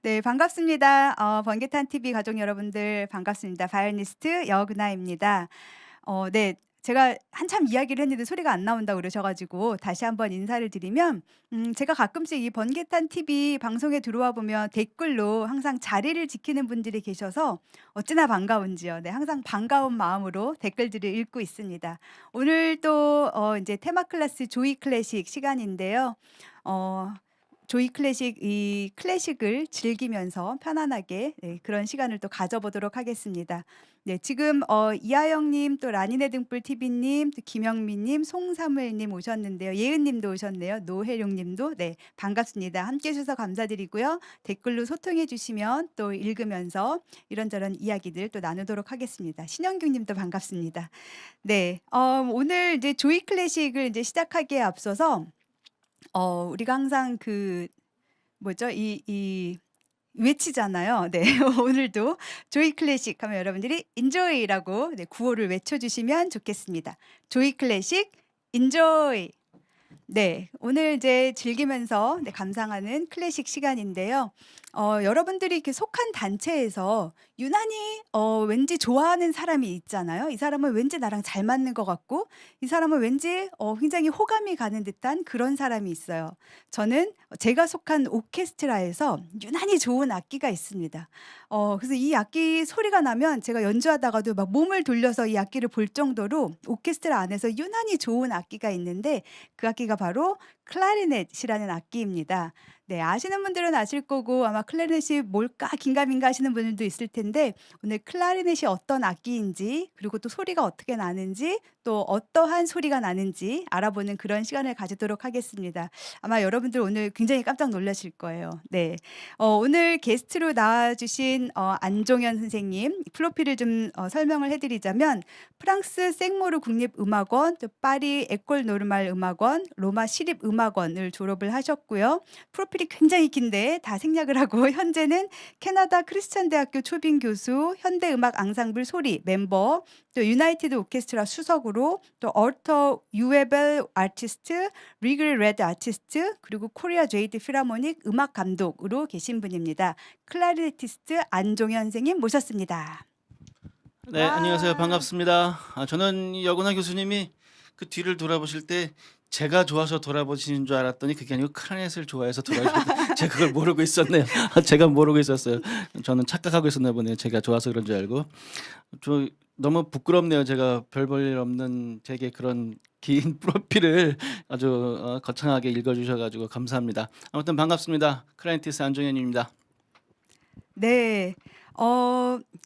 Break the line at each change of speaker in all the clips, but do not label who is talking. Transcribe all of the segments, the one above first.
네, 반갑습니다. 번개탄 TV 가족 여러분들 반갑습니다. 바이올리니스트 여그나입니다. 네, 제가 한참 이야기를 했는데 소리가 안 나온다고 그러셔 가지고 다시 한번 인사를 드리면 제가 가끔씩 이 번개탄 TV 방송에 들어와 보면 댓글로 항상 자리를 지키는 분들이 계셔서 어찌나 반가운지요. 네, 항상 반가운 마음으로 댓글들을 읽고 있습니다. 오늘 또 인제 테마 클래스 조이 클래식 시간인데요. 어 조이 클래식 이 클래식을 즐기면서 편안하게 그런 시간을 또 가져보도록 하겠습니다. 네, 지금 이하영 님, 또 라니네 등불 TV 님, 또 김영민 님, 송사무엘 님 오셨는데요. 예은 님도 오셨네요. 노혜룡 님도 네, 반갑습니다. 함께 해 주셔서 감사드리고요. 댓글로 소통해 주시면 또 읽으면서 이런저런 이야기들 또 나누도록 하겠습니다. 신영균 님도 반갑습니다. 네. 오늘 이제 조이 클래식을 이제 시작하기에 앞서서 우리가 항상 그 뭐죠? 이 외치잖아요. 네. 오늘도 조이 클래식 하면 여러분들이 인조이라고 구호를 외쳐 주시면 좋겠습니다. 조이 클래식 인조이. 네. 오늘 이제 즐기면서 감상하는 클래식 시간인데요. 여러분들이 이렇게 속한 단체에서 유난히 왠지 좋아하는 사람이 있잖아요. 이 사람은 왠지 나랑 잘 맞는 것 같고 이 사람은 왠지 굉장히 호감이 가는 듯한 그런 사람이 있어요. 저는 제가 속한 오케스트라에서 유난히 좋은 악기가 있습니다. 그래서 이 악기 소리가 나면 제가 연주하다가도 막 몸을 돌려서 이 악기를 볼 정도로 오케스트라 안에서 유난히 좋은 악기가 있는데 그 악기가 바로 클라리넷이라는 악기입니다. 네, 아시는 분들은 아실 거고 아마 클라리넷이 뭘까 긴가민가 하시는 분들도 있을 텐데 오늘 클라리넷이 어떤 악기인지 그리고 또 소리가 어떻게 나는지 또 어떠한 소리가 나는지 알아보는 그런 시간을 가지도록 하겠습니다. 아마 여러분들 오늘 굉장히 깜짝 놀라실 거예요. 네. 오늘 게스트로 나와 주신 안종현 선생님 프로필을 좀 설명을 해 드리자면 프랑스 생모르 국립음악원, 또 파리 에콜 노르말 음악원, 로마 시립음악원을 졸업을 하셨고요. 프로필이 굉장히 긴데 다 생략을 하고 현재는 캐나다 크리스찬 대학교 초빙 교수, 현대음악 앙상블 소리 멤버, 또 유나이티드 오케스트라 수석으로 또 얼터 유에벨 아티스트, 리글 레드 아티스트, 그리고 코리아 제이드 필하모닉 음악 감독으로 계신 분입니다. 클라리네티스트 안종현 선생님 모셨습니다.
네,
와.
안녕하세요. 반갑습니다. 저는 여근하 교수님이 그 뒤를 돌아보실 때 제가 좋아서 돌아보시는 줄 알았더니 그게 아니고 클라리넷을 좋아해서 돌아보셨는데 제가 그걸 모르고 있었네요. 제가 모르고 있었어요. 저는 착각하고 있었나 보네요. 제가 좋아서 그런 줄 알고. 저 너무 부끄럽네요. 제가 별 볼 일 없는 제게 그런 긴 프로필을 아주 거창하게 읽어주셔가지고 감사합니다. 아무튼 반갑습니다. 클라리네티스트 안종현입니다.
네.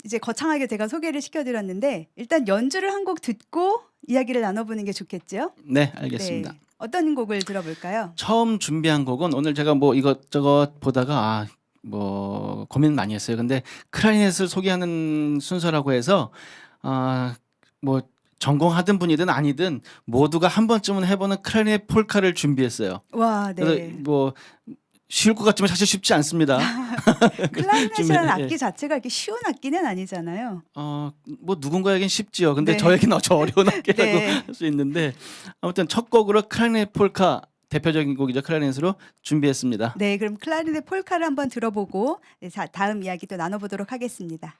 이제 거창하게 제가 소개를 시켜 드렸는데 일단 연주를 한 곡 듣고 이야기를 나눠 보는 게 좋겠죠?
네, 알겠습니다.
네. 어떤 곡을 들어볼까요?
처음 준비한 곡은 오늘 제가 뭐 이것저것 보다가 뭐 고민 많이 했어요. 근데 클라리넷을 소개하는 순서라고 해서 뭐 전공하든 분이든 아니든 모두가 한 번쯤은 해보는 클라리넷 폴카를 준비했어요.
와,
그래서
네.
뭐 쉬울 것 같지만 사실 쉽지 않습니다.
클라리넷이라는
예.
악기 자체가 이렇게 쉬운 악기는 아니잖아요.
뭐 누군가에겐 쉽지요. 근데
네.
저에겐 저 어려운 악기라고
네.
할 수 있는데 아무튼 첫 곡으로 클라리넷 폴카 대표적인 곡이죠. 클라리넷으로 준비했습니다.
네, 그럼 클라리넷 폴카를 한번 들어보고 자, 다음 이야기 또 나눠보도록 하겠습니다.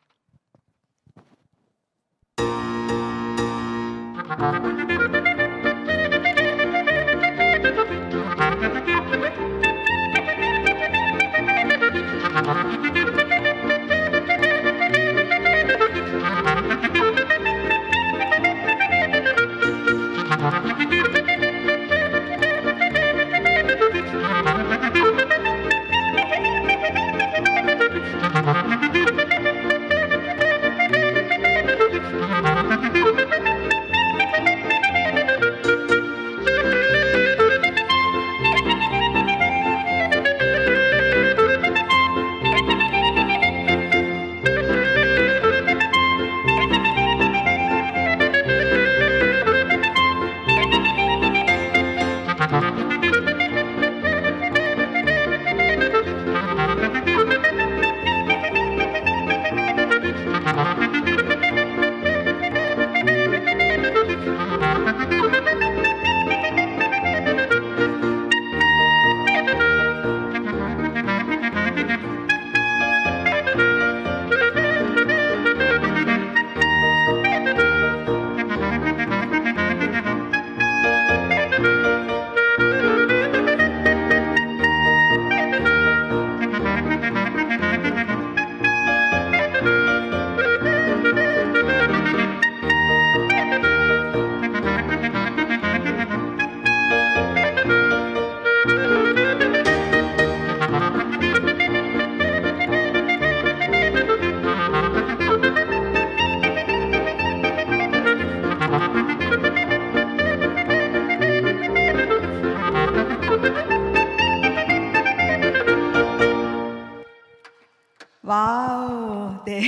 와우. 네.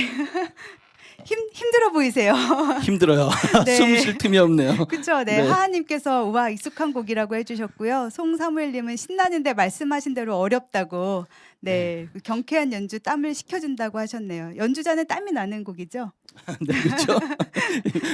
힘들어 보이세요.
힘들어요.
네.
숨 쉴 틈이 없네요.
그쵸. 네.
네.
하하님께서 우와 익숙한 곡이라고 해주셨고요. 송사무엘님은 신나는데 말씀하신 대로 어렵다고. 네. 그 경쾌한 연주 땀을 식혀준다고 하셨네요. 연주자는 땀이 나는 곡이죠.
네, 그렇죠.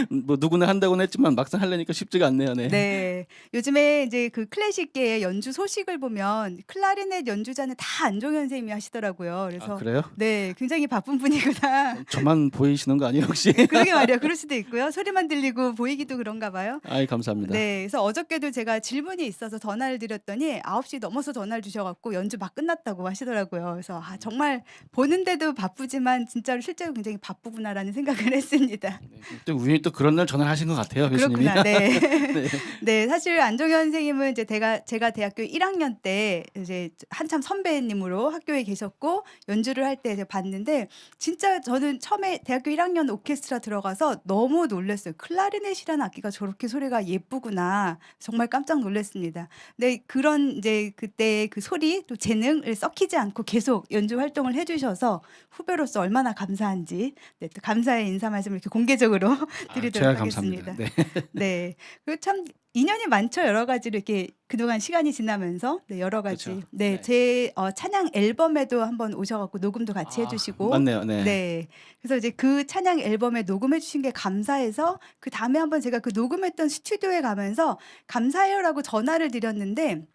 뭐 누구나 한다고는 했지만 막상 하려니까 쉽지가 않네요. 네.
네. 요즘에 이제 그 클래식계의 연주 소식을 보면 클라리넷 연주자는 다 안종현 선생님이 하시더라고요.
아,
그래서
그래요?
네, 굉장히 바쁜 분이구나.
저만 보이시는 거 아니에요, 혹시?
그러게 말이에요. 그럴 수도 있고요. 소리만 들리고 보이기도 그런가 봐요.
아이, 감사합니다.
네. 그래서 어저께도 제가 질문이 있어서 전화를 드렸더니 9시 넘어서 전화를 주셔 갖고 연주 막 끝났다고 하시더라고요. 그래서 아, 정말 보는데도 바쁘지만 진짜로 실제로 굉장히 바쁘구나라는 생각을 했습니다.
네, 또 우연히 또 그런 날 전화를 하신 것 같아요, 교수님이.
그렇구나. 네.
네.
네. 사실 안종현 선생님은 이제 제가 대학교 1학년 때 이제 한참 선배님으로 학교에 계셨고 연주를 할 때 이제 봤는데 진짜 저는 처음에 대학교 1학년 오케스트라 들어가서 너무 놀랐어요. '클라리넷이라는 악기가 저렇게 소리가 예쁘구나.' 정말 깜짝 놀랐습니다. 네. 그런 이제 그때의 그 소리 또 재능을 썩히지 않고 계속 연주 활동을 해 주셔서 후배로서 얼마나 감사한지 네, 또 감사의 인사 말씀을 이렇게 공개적으로 드리도록
제가
하겠습니다.
감사합니다. 네.
네. 그 참 인연이 많죠. 여러 가지로 이렇게 그동안 시간이 지나면서 네, 여러 가지.
그렇죠.
네.
네.
제 찬양 앨범에도 한번 오셔 갖고 녹음도 같이 해 주시고
맞네요. 네.
네. 그래서 이제 그 찬양 앨범에 녹음해 주신 게 감사해서 그다음에 한번 제가 그 녹음했던 스튜디오에 가면서 "감사해요."라고 전화를 드렸는데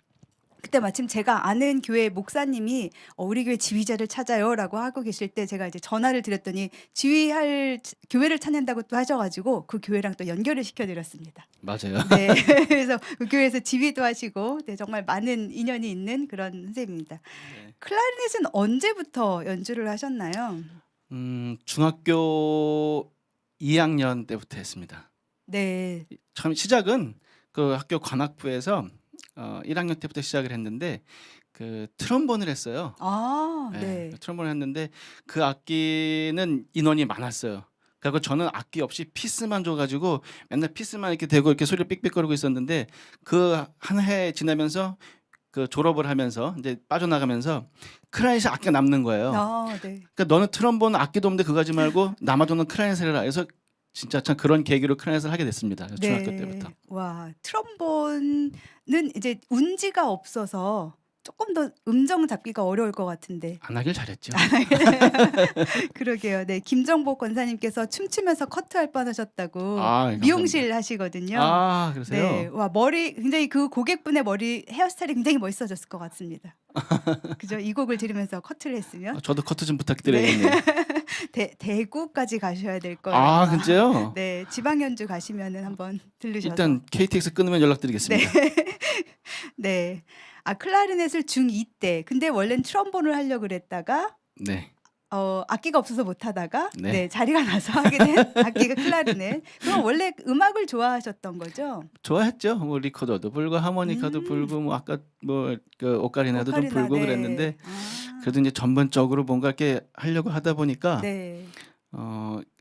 그때 마침 제가 아는 교회 목사님이 "우리 교회 지휘자를 찾아요."라고 하고 계실 때 제가 이제 전화를 드렸더니 지휘할 교회를 찾는다고 또 하셔 가지고 그 교회랑 또 연결을 시켜 드렸습니다.
맞아요.
네. 그래서 그 교회에서 지휘도 하시고 네, 정말 많은 인연이 있는 그런 선생님입니다.
네.
클라리넷은 언제부터 연주를 하셨나요?
중학교 2학년 때부터 했습니다.
네.
처음 시작은 그 학교 관악부에서 1학년 때부터 시작을 했는데 그 트럼본을 했어요.
아
네.
네.
트럼본을 했는데 그 악기는 인원이 많았어요. 그리고 저는 악기 없이 피스만 줘 가지고 맨날 피스만 이렇게 대고 이렇게 소리를 삑삑거리고 있었는데 그 한 해 지나면서 그 졸업을 하면서 이제 빠져나가면서 클라리넷이 악기가 남는 거예요.
네.
그러니까 "너는 트럼본 악기도 없는데 그거 하지 말고 남아도는 클라리넷을 해라." 해서 진짜 참 그런 계기로 클라리넷을 하게 됐습니다. 중학교 때부터.
네. 와 트럼본은 이제 운지가 없어서 쪼끔 더 음정 잡기가 어려울 것 같은데.
안 하길 잘했죠.
그러게요. 네. 김정복 권사님께서 춤추면서 커트할 뻔하셨다고
감사합니다.
미용실 하시거든요.
아, 그러세요?
네. 와 머리 굉장히 그 고객분의 머리 헤어스타일이 굉장히 멋있어졌을 것 같습니다. 그죠? 이 곡을 들으면서 커트를 했으면.
저도 커트 좀 부탁드려야겠네요.
대구까지 가셔야 될 거예요.
아,
아마.
진짜요?
네. 지방 연주 가시면은 한번 들르셔서.
일단 KTX 끊으면 연락드리겠습니다.
네. 아 클라리넷을 중2 때 근데 원래는 트럼본을 하려고 그랬다가
네.
악기가 없어서 못 하다가
네.
네, 자리가 나서 하게 된 악기가 클라리넷. 그럼 원래 음악을 좋아하셨던 거죠?
좋아했죠. 뭐 리코더도 불고 하모니카도 불고 뭐 아까 뭐 그 오카리나도 좀
오카리나
불고
네.
그랬는데
아.
그래도 이제 전반적으로 뭔가 이렇게 하려고 하다 보니까
네.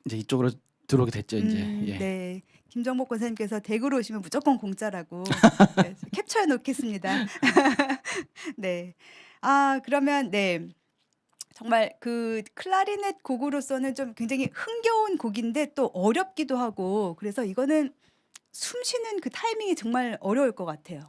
이제 이쪽으로 들어오게 됐죠, 이제. 예.
네. 김정복 권사님께서 "대구로 오시면 무조건 공짜라고." 네. 캡처해 놓겠습니다. 네. 아 그러면 네. 정말 그 클라리넷 곡으로서는 좀 굉장히 흥겨운 곡인데 또 어렵기도 하고 그래서 이거는 숨 쉬는 그 타이밍이 정말 어려울 것 같아요.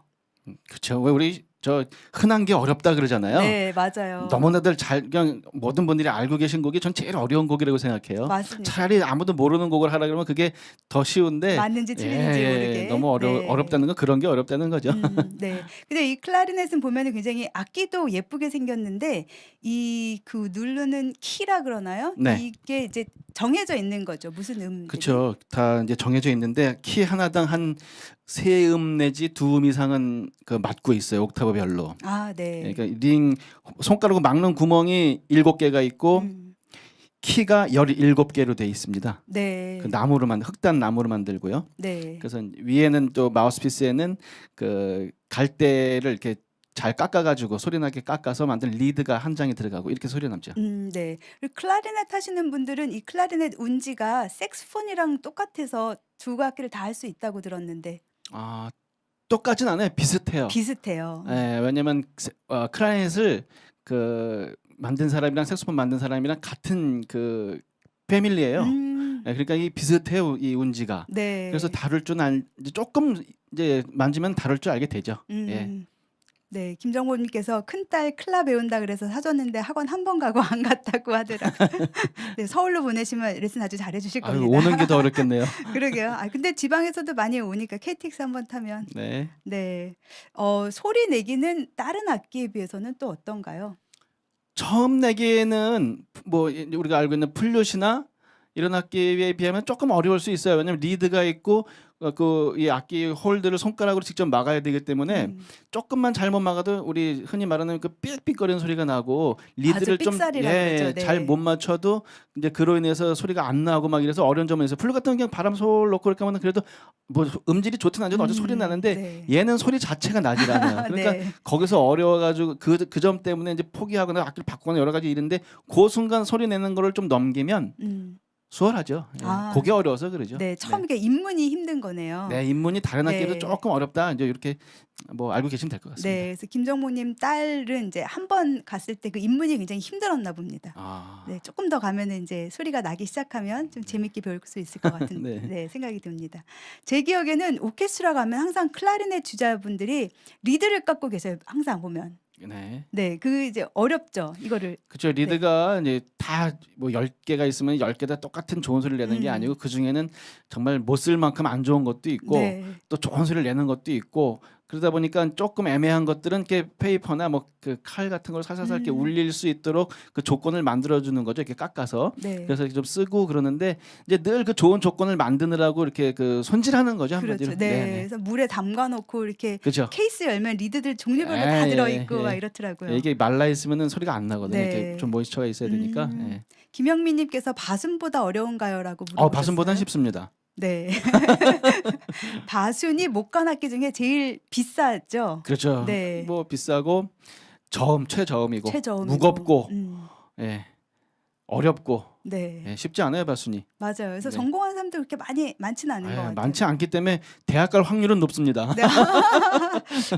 그쵸. 왜 우리 저 흔한 게 어렵다 그러잖아요.
네. 맞아요.
너무나들 잘 그냥 모든 분들이 알고 계신 곡이 전 제일 어려운 곡이라고 생각해요.
맞습니다.
차라리 아무도 모르는 곡을 하라 그러면 그게 더 쉬운데
맞는지 틀리는지 모르게.
너무
네.
어렵다는 건 그런 게 어렵다는 거죠.
네. 근데 이 클라리넷은 보면은 굉장히 악기도 예쁘게 생겼는데 이 그 누르는 키라 그러나요?
네.
이게 이제 정해져 있는 거죠. 무슨 음들이.
그쵸. 다 이제 정해져 있는데 키 하나당 한 3음 내지 2음 이상은 그 맞고 있어요. 옥타브별로.
아 네.
그러니까 링 손가락으로 막는 구멍이 7개가 있고 키가 17개로 돼 있습니다.
네.
그 나무로 흑단 나무로 만들고요.
네.
그래서 위에는 또 마우스피스에는 그 갈대를 이렇게 잘 깎아가지고 소리나게 깎아서 만든 리드가 한 장이 들어가고 이렇게 소리 남죠.
네. 그리고 클라리넷 하시는 분들은 이 클라리넷 운지가 색소폰이랑 똑같아서 두 악기를 다 할 수 있다고 들었는데
아, 똑같진 않아요. 비슷해요.
비슷해요.
왜냐면 클라리넷을 그 만든 사람이랑 색소폰 만든 사람이랑 같은 그 패밀리예요. 네, 그러니까 이 비슷해요, 이 운지가.
네.
그래서 다룰 줄 이제 조금 이제 만지면 다룰 줄 알게 되죠. 예.
네, 김정모님께서 큰딸 클라 배운다 그래서 사줬는데 학원 한 번 가고 안 갔다고 하더라고요. 네, 서울로 보내시면 레슨 아주 잘해주실
아유,
겁니다.
오는 게 더 어렵겠네요.
그러게요. 아, 근데 지방에서도 많이 오니까 KTX 한번 타면.
네.
네. 소리 내기는 다른 악기에 비해서는 또 어떤가요?
처음 내기에는 뭐 우리가 알고 있는 플룻이나 이런 악기에 비하면 조금 어려울 수 있어요. 왜냐면 리드가 있고 그 이 악기 홀드를 손가락으로 직접 막아야 되기 때문에 조금만 잘못 막아도 우리 흔히 말하는 그 삑삑거리는 소리가 나고 리드를 좀
삑사리라고 그러죠. 네.
잘 못 맞춰도 이제 그로 인해서 소리가 안 나고 막 이래서 어려운 점은 있어요. 플룻 같은 경우 그냥 바람 솔 넣고 이렇게 하면 그래도 뭐 음질이 좋든 안 좋든 어차피 소리 나는데
네.
얘는 소리 자체가 나질 않아요. 그러니까
네.
거기서 어려워가지고 그 점 때문에 이제 포기하거나 악기를 바꾸거나 여러 가지 일인데 그 순간 소리 내는 거를 좀 넘기면 수월하죠. 예.
아.
그게 어려워서 그러죠.
네, 처음 이게 입문이 힘든 거네요.
네, 입문이 다른 악기도
네.
조금 어렵다. 이제 이렇게 뭐 알고 계시면 될 것 같습니다.
네, 그래서 김정모님 딸은 이제 한 번 갔을 때 그 입문이 굉장히 힘들었나 봅니다.
아,
네, 조금 더 가면은 이제 소리가 나기 시작하면 좀 재밌게 배울 수 있을 것 같은
네.
네, 생각이 듭니다. 제 기억에는 오케스트라 가면 항상 클라리넷 주자분들이 리드를 깎고 계세요. 항상 보면.
네.
네, 그 이제 어렵죠. 이거를.
그렇죠. 리드가 이제 다 뭐 10개가 있으면 10개 다 똑같은 좋은 소리를 내는 게 아니고 그 중에는 정말 못 쓸 만큼 안 좋은 것도 있고
네.
또 좋은 소리를 내는 것도 있고 그러다 보니까 조금 애매한 것들은 이렇게 페이퍼나 뭐 그 칼 같은 걸 살살살 이렇게 울릴 수 있도록 그 조건을 만들어 주는 거죠. 이렇게 깎아서.
네.
그래서 좀 쓰고 그러는데 이제 늘 그 좋은 조건을 만드느라고 이렇게 그 손질하는 거죠.
그렇죠.
한마디로.
네.
네네.
그래서 물에 담가 놓고 이렇게
그렇죠.
케이스 열면 리드들 종류별로 다
예,
들어 있고
예,
막
예.
이렇더라고요.
이게 말라 있으면은 소리가 안 나거든요.
네.
이렇게 좀 모이스처가 있어야 되니까. 예.
김영민 님께서 바순보다 어려운가요라고 물어보셨어요.
바순보단 쉽습니다.
네. 바순이 목관 악기 중에 제일 비싸죠.
그렇죠.
네.
뭐 비싸고 최저음이고
최저음이고.
무겁고
음.
예. 어렵고
네.
예, 쉽지 않아요, 바순이.
맞아요. 그래서
네.
전공하는 사람도 그렇게 많지는 않은 것 같아요.
많지 않기 때문에 대학 갈 확률은 높습니다.
네.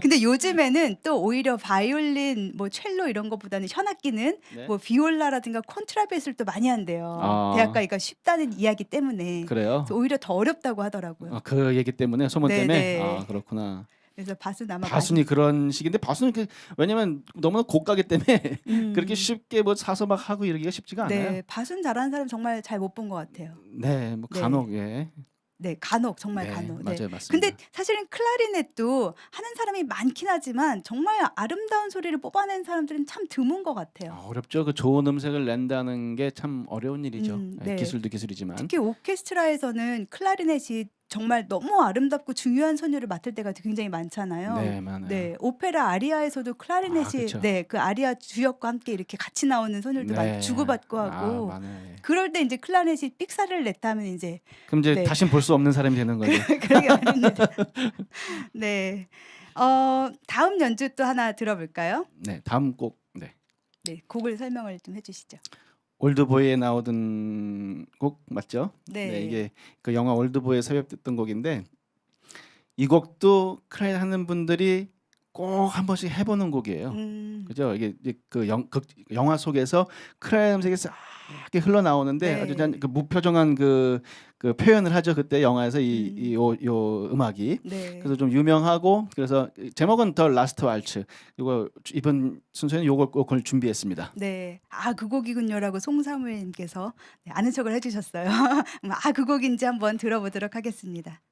근데 요즘에는 또 오히려 바이올린, 뭐 첼로 이런 것보다는 현악기는
네.
뭐 비올라라든가 콘트라베이스를 또 많이 한대요.
아.
대학 가니까 쉽다는 이야기 때문에.
그래요.
그래서 오히려 더 어렵다고 하더라고요.
그 얘기 때문에 소문
네,
때문에
네.
그렇구나.
그래서 바순 아마
바순이 그런 식인데 바순이 왜냐면 너무나 고가기 때문에
많이-
그렇게 쉽게 뭐 사서 막 하고 이러기가 쉽지가 않아요.
네, 바순 잘하는 사람 정말 잘 못 본 것 같아요.
네, 뭐
네.
간혹 예.
네, 간혹 정말
네,
간혹. 네.
맞아요, 맞습니다.
근데 사실은 클라리넷도 하는 사람이 많긴 하지만 정말 아름다운 소리를 뽑아낸 사람들은 참 드문 것 같아요.
어렵죠. 그 좋은 음색을 낸다는 게 참 어려운 일이죠.
네.
기술도 기술이지만.
특히 오케스트라에서는 클라리넷이 정말 너무 아름답고 중요한 선율을 맡을 때가 굉장히 많잖아요.
네, 많아요.
네, 오페라 아리아에서도 클라리넷이
그쵸.
네, 그 아리아 주역과 함께 이렇게 같이 나오는 선율도
네.
주고받고 하고
많아요. 예.
그럴 때 이제 클라리넷이 삑사리를 냈다면 이제
그럼 이제
네.
다신 볼 수 없는 사람이 되는 거죠.
그러게 말입니다. 네. 다음 연주 또 하나 들어볼까요?
네, 다음 곡. 네.
네, 곡을 설명을 좀 해주시죠.
올드보이에 나오던 곡 맞죠?
네.
이게 그 영화 올드보이에 삽입됐던 곡인데 이 곡도 클라리넷 하는 분들이 꼭 한 번씩 해보는 곡이에요. 그죠? 이게 그 영화 속에서 클라리넷 음색이 싹 이렇게 흘러나오는데
네.
아주 그 무표정한 그 표현을 하죠. 그때 영화에서 요 음악이.
네.
그래서 좀 유명하고 그래서 제목은 더 라스트 왈츠. 그리고 이번 순서에는 요 곡을 준비했습니다.
네. 그 곡이군요라고 송사무엘님께서 네, 아는 척을 해주셨어요. 그 곡인지 한번 들어보도록 하겠습니다.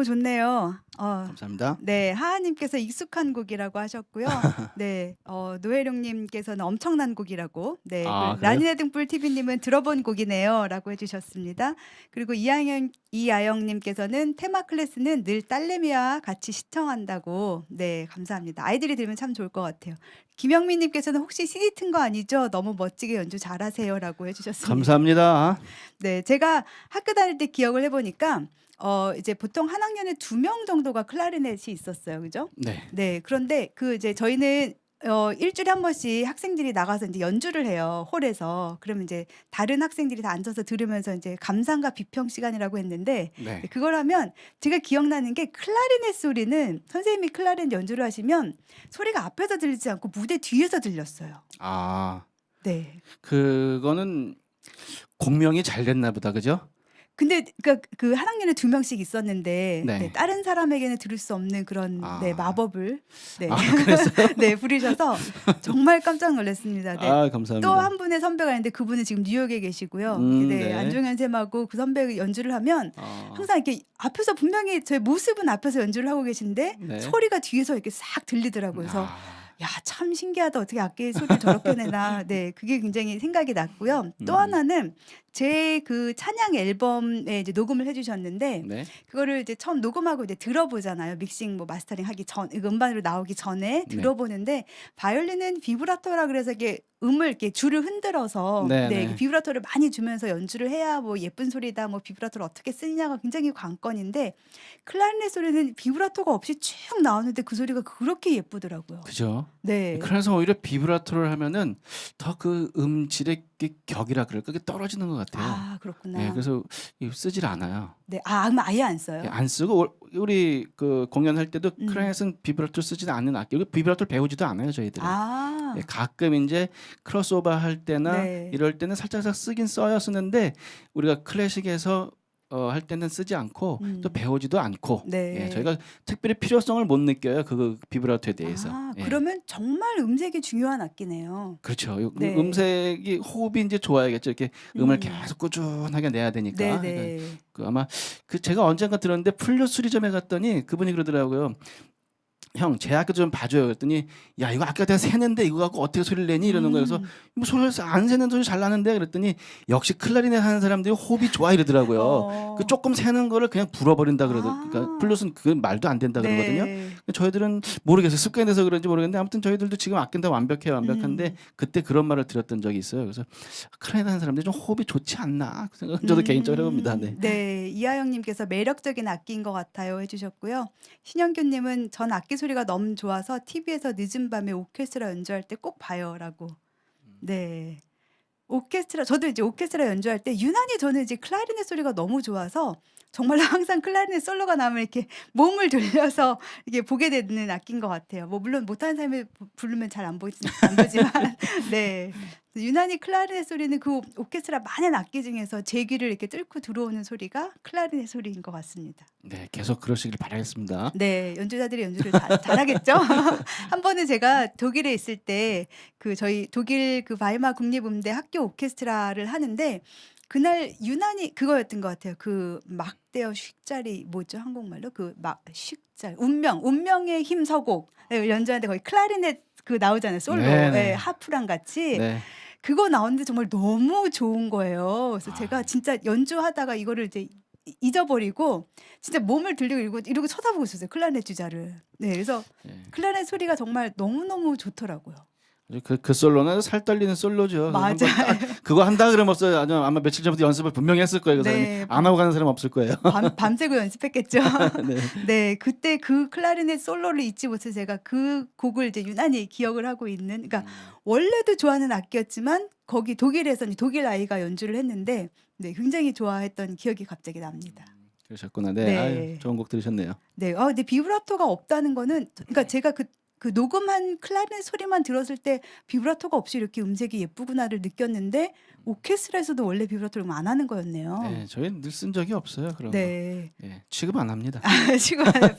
너무 좋네요.
감사합니다.
네, 하하님께서 익숙한 곡이라고 하셨고요. 네, 노혜룡님께서는 엄청난 곡이라고. 네,
아, 그래요?
라니네 등불 TV님은 들어본 곡이네요라고 해주셨습니다. 그리고 이아영님께서는 테마 클래스는 늘 딸내미와 같이 시청한다고. 네, 감사합니다. 아이들이 들으면 참 좋을 것 같아요. 김영민님께서는 혹시 CD 튼 거 아니죠? 너무 멋지게 연주 잘하세요라고 해주셨습니다.
감사합니다.
네, 제가 학교 다닐 때 기억을 해보니까 이제 보통 한 학년에 2명 정도가 클라리넷이 있었어요, 그죠?
네.
네, 그런데 그 이제 저희는 일주일에 한 번씩 학생들이 나가서 이제 연주를 해요, 홀에서. 그러면 이제 다른 학생들이 다 앉아서 들으면서 이제 감상과 비평 시간이라고 했는데
네.
그걸 하면 제가 기억나는 게 클라리넷 소리는 선생님이 클라리넷 연주를 하시면 소리가 앞에서 들리지 않고 무대 뒤에서 들렸어요.
아,
네.
그거는 공명이 잘 됐나 보다, 그죠?
근데 그 한 학년에 2명씩 있었는데
네.
네, 다른 사람에게는 들을 수 없는 그런 네,
아.
마법을 네.
아, 그랬어요?
네, 부리셔서 정말 깜짝 놀랐습니다. 네.
아, 감사합니다.
또 한 분의 선배가 있는데 그분은 지금 뉴욕에 계시고요. 네,
네.
안종현 쌤하고 그 선배 연주를 하면 항상 이렇게 앞에서 분명히 저의 모습은 앞에서 연주를 하고 계신데
네.
소리가 뒤에서 이렇게 싹 들리더라고요. 그래서
아,
야, 참 신기하다. 어떻게 악기 소리를 저렇게 내나. 네, 그게 굉장히 생각이 났고요. 또 하나는 제 그 찬양 앨범에 이제 녹음을 해주셨는데
네.
그거를 이제 처음 녹음하고 이제 들어보잖아요. 믹싱 뭐 마스터링 하기 전, 음반으로 나오기 전에
네.
들어보는데 바이올린은 비브라토라 그래서 이게 음을 이렇게 줄을 흔들어서
네,
네,
네.
이렇게 비브라토를 많이 주면서 연주를 해야 뭐 예쁜 소리다, 뭐 비브라토를 어떻게 쓰느냐가 굉장히 관건인데 클라리넷 소리는 비브라토가 없이 쭉 나오는데 그 소리가 그렇게 예쁘더라고요.
그죠?
네.
그래서 오히려 비브라토를 하면은 더 그 음질의 격이라 그럴까? 그게 떨어지는 것 같아요.
아, 그렇구나.
네, 그래서 쓰질 않아요.
네. 아, 그럼 아예 안 써요?
안 쓰고 우리 그 공연할 때도
음.
클라리넷은 비브라토 쓰지는 않는 악기. 비브라토를 배우지도 않아요, 저희들은.
아.
예, 가끔 이제 크로스오버 할 때나
네.
이럴 때는 살짝 쓰긴 쓰는데 우리가 클래식에서 할 때는 쓰지 않고 또 배우지도 않고
네.
예, 저희가 특별히 필요성을 못 느껴요, 그 비브라토에 대해서.
아,
예.
그러면 정말 음색이 중요한 악기네요.
그렇죠.
네.
음색이 호흡이 이제 좋아야겠죠. 이렇게 음을
음.
계속 꾸준하게 내야 되니까.
네,
그러니까
네.
아마 제가 언젠가 들었는데 플룻 수리점에 갔더니 그분이 그러더라고요. 형, 제 악기 좀 봐줘요. 그랬더니 야, 이거 아까 내가 세는데 이거 갖고 어떻게 소리를 내니? 이러는 거예요. 그래서 뭐 소리를 안 세는 소리 잘 나는데 그랬더니 역시 클라리넷 하는 사람들이 호흡이 좋아 이러더라고요. 그 조금 세는 거를 그냥 불어버린다 그러니까
아.
플룻은 그 말도 안 된다 그러거든요.
네.
저희들은 모르겠어요. 습관이 돼서 그런지 모르겠는데 아무튼 저희들도 지금 악기는 다 완벽한데 그때 그런 말을 들었던 적이 있어요. 그래서 클라리넷 하는 사람들이 좀 호흡이 좋지 않나 그 생각은 저도 개인적으로 해봅니다. 네.
네, 이하영님께서 매력적인 악기인 것 같아요 해주셨고요. 신영규님은 전 악기 소리가 너무 좋아서 TV에서 늦은 밤에 오케스트라 연주할 때 꼭 봐요라고. 네, 오케스트라 저도 이제 오케스트라 연주할 때 유난히 저는 이제 클라리넷 소리가 너무 좋아서 정말로 항상 클라리넷 솔로가 나오면 이렇게 몸을 돌려서 이게 보게 되는 악기인 것 같아요. 뭐 물론 못하는 사람이 부르면 잘 안 보지만 네. 유난히 클라리넷 소리는 그 오케스트라 많은 악기 중에서 제 귀를 이렇게 뚫고 들어오는 소리가 클라리넷 소리인 것 같습니다.
네, 계속 그러시길 바라겠습니다.
네, 연주자들이 연주를 잘하겠죠. 한 번은 제가 독일에 있을 때 그 저희 독일 그 바이마 국립음대 학교 오케스트라를 하는데 그날 유난히 그거였던 것 같아요. 그 막대어 쉭자리 뭐죠 한국말로 그 막 쉭자리 운명의 힘 서곡 연주하는데 거기 클라리넷 그 나오잖아요 솔로
네네.
네, 하프랑 같이
네.
그거 나오는데 정말 너무 좋은 거예요. 그래서 제가 진짜 연주하다가 이거를 이제 잊어버리고 진짜 몸을 들리고 이러고 쳐다보고 있었어요. 클라리넷 주자를. 네, 그래서
네.
클라리넷 소리가 정말 너무너무 좋더라고요.
그 솔로는 살 떨리는 솔로죠.
맞아요.
그거 한다 그러면 아마 며칠 전부터 연습을 분명히 했을 거예요. 그 사람이
네.
안 하고 가는 사람 없을 거예요.
밤새고 연습했겠죠.
네.
네, 그때 그 클라리넷 솔로를 잊지 못해서 제가 그 곡을 이제 유난히 기억을 하고 있는. 그러니까 원래도 좋아하는 악기였지만 거기 독일에서 독일 아이가 연주를 했는데 네, 굉장히 좋아했던 기억이 갑자기 납니다.
그러셨구나. 네.
네.
아유, 좋은 곡 들으셨네요.
네, 근데 비브라토가 없다는 거는 그러니까 제가 그 녹음한 클라리넷 소리만 들었을 때 비브라토가 없이 이렇게 음색이 예쁘구나를 느꼈는데 오케스트라에서도 원래 비브라토를 안 하는 거였네요.
네, 저희는 늘 쓴 적이 없어요. 그런 거.
네.
예, 취급 안 합니다.
취급하는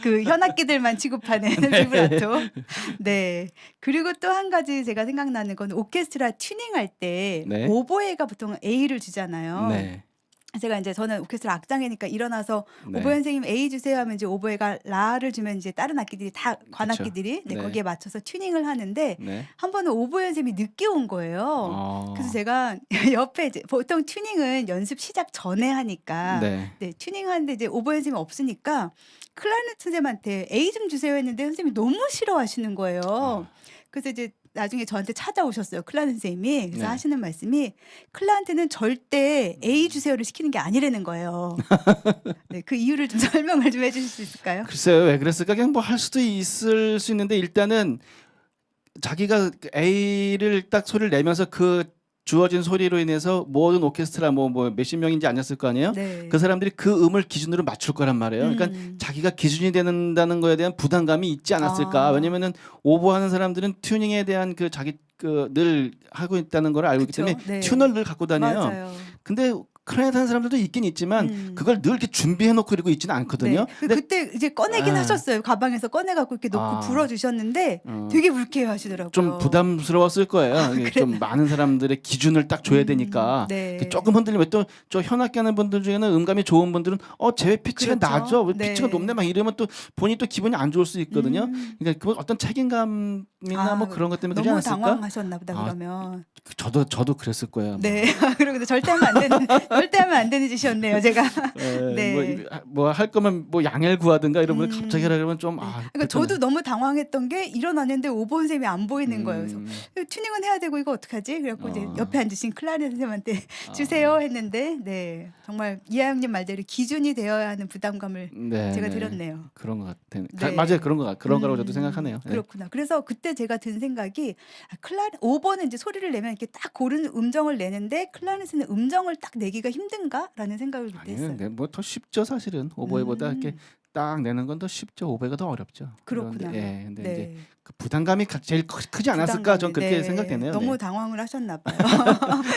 그 현악기들만 취급하는 비브라토. 네. 그리고 또 한 가지 제가 생각나는 건 오케스트라 튜닝할 때
네.
오보에가 보통 A를 주잖아요.
네.
제가 이제 저는 오케스트라 악장이니까 일어나서
네.
오보에 선생님 A 주세요 하면 이제 오보에가 라를 주면 이제 다른 악기들이 다 관악기들이 네,
네.
거기에 맞춰서 튜닝을 하는데
네.
한 번은 오보에 선생님이 늦게 온 거예요. 그래서 제가 옆에 이제 보통 튜닝은 연습 시작 전에 하니까
네.
네, 튜닝하는데 이제 오보에 선생님이 없으니까 클라리넷 선생님한테 A 좀 주세요 했는데 선생님이 너무 싫어하시는 거예요. 그래서 이제 나중에 저한테 찾아오셨어요. 클라리넷 선생님이. 그래서
네.
하시는 말씀이 클라한테는 절대 A 주세요를 시키는 게 아니라는 거예요. 네, 그 이유를 좀 설명을 좀 해주실 수 있을까요?
글쎄요, 왜 그랬을까? 그냥 뭐 할 수도 있을 수 있는데 일단은 자기가 A를 딱 소리를 내면서 그 주어진 소리로 인해서 모든 오케스트라 뭐 몇십 명인지 아니었을 거 아니에요?
네.
그 사람들이 그 음을 기준으로 맞출 거란 말이에요. 그러니까 자기가 기준이 된다는 거에 대한 부담감이 있지 않았을까?
아.
왜냐면은 오버하는 사람들은 튜닝에 대한 그 자기 그 늘 하고 있다는 걸 알고 있기
그쵸.
때문에
네.
튜너를 늘 갖고 다녀요.
맞아요.
근데 클라리넷 하는 사람들도 있긴 있지만 그걸 늘 이렇게 준비해 놓고 이러고 있지는 않거든요.
네. 그때 이제 꺼내긴
아.
하셨어요. 가방에서 꺼내 갖고 이렇게 놓고
아.
불어주셨는데 되게 불쾌해 하시더라고요.
좀 부담스러웠을 거예요. 이게 좀 많은 사람들의 기준을 딱 줘야 되니까.
네.
조금 흔들리면 또 저 현악기 하는 분들 중에는 음감이 좋은 분들은 쟤 피치가
그렇죠.
낮아, 왜
네.
피치가 높네 막 이러면 또 본인이 또 기분이 안 좋을 수 있거든요.
음.
그러니까 그 어떤 책임감이나 뭐 그런 것 때문에 그러지
너무
않았을까?
당황하셨나 보다
아,
그러면.
저도 그랬을 거예요.
네. 그리고 절대 하면 안 되는 절대 하면 안 되는 짓이었네요, 제가. 네.
뭐 할 거면 뭐 양해를 구하든가 이러면 갑자기 하라 그러면 좀
그러니까 저도 너무 당황했던 게 일어났는데 오보 선생님이 안 보이는 거예요. 그래서 튜닝은 해야 되고 이거 어떡하지? 그래갖고 이제 옆에 앉으신 클라리넷 선생님한테 주세요 했는데 네 정말 이하영님 말대로 기준이 되어야 하는 부담감을 제가 드렸네요.
그런 것 같아요.
네.
맞아요, 그런 거라고 저도 생각하네요. 네.
그렇구나. 그래서 그때 제가 든 생각이 오버는 이제 소리를 내면 이렇게 딱 고른 음정을 내는데 클라리넷은 음정을 딱 내기가 힘든가라는 생각을 그때 했어요.
아니요, 뭐 더 쉽죠 사실은 오보에보다 이렇게 딱 내는 건 더 쉽죠. 오보가 더 어렵죠.
그렇구나.
그런데, 근데
네.
이제 그 부담감이 제일 크지 않았을까? 전 그렇게
네.
생각되네요.
너무
네.
당황을 하셨나 봐요.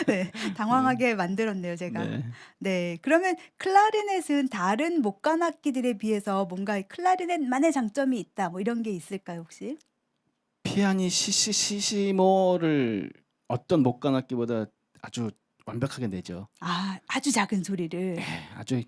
네, 당황하게 만들었네요, 제가.
네.
네, 그러면 클라리넷은 다른 목관 악기들에 비해서 뭔가 클라리넷만의 장점이 있다, 뭐 이런 게 있을까요, 혹시?
시시모를 어떤 목관 악기보다 아주 완벽하게 내죠.
아주 작은 소리를.
아주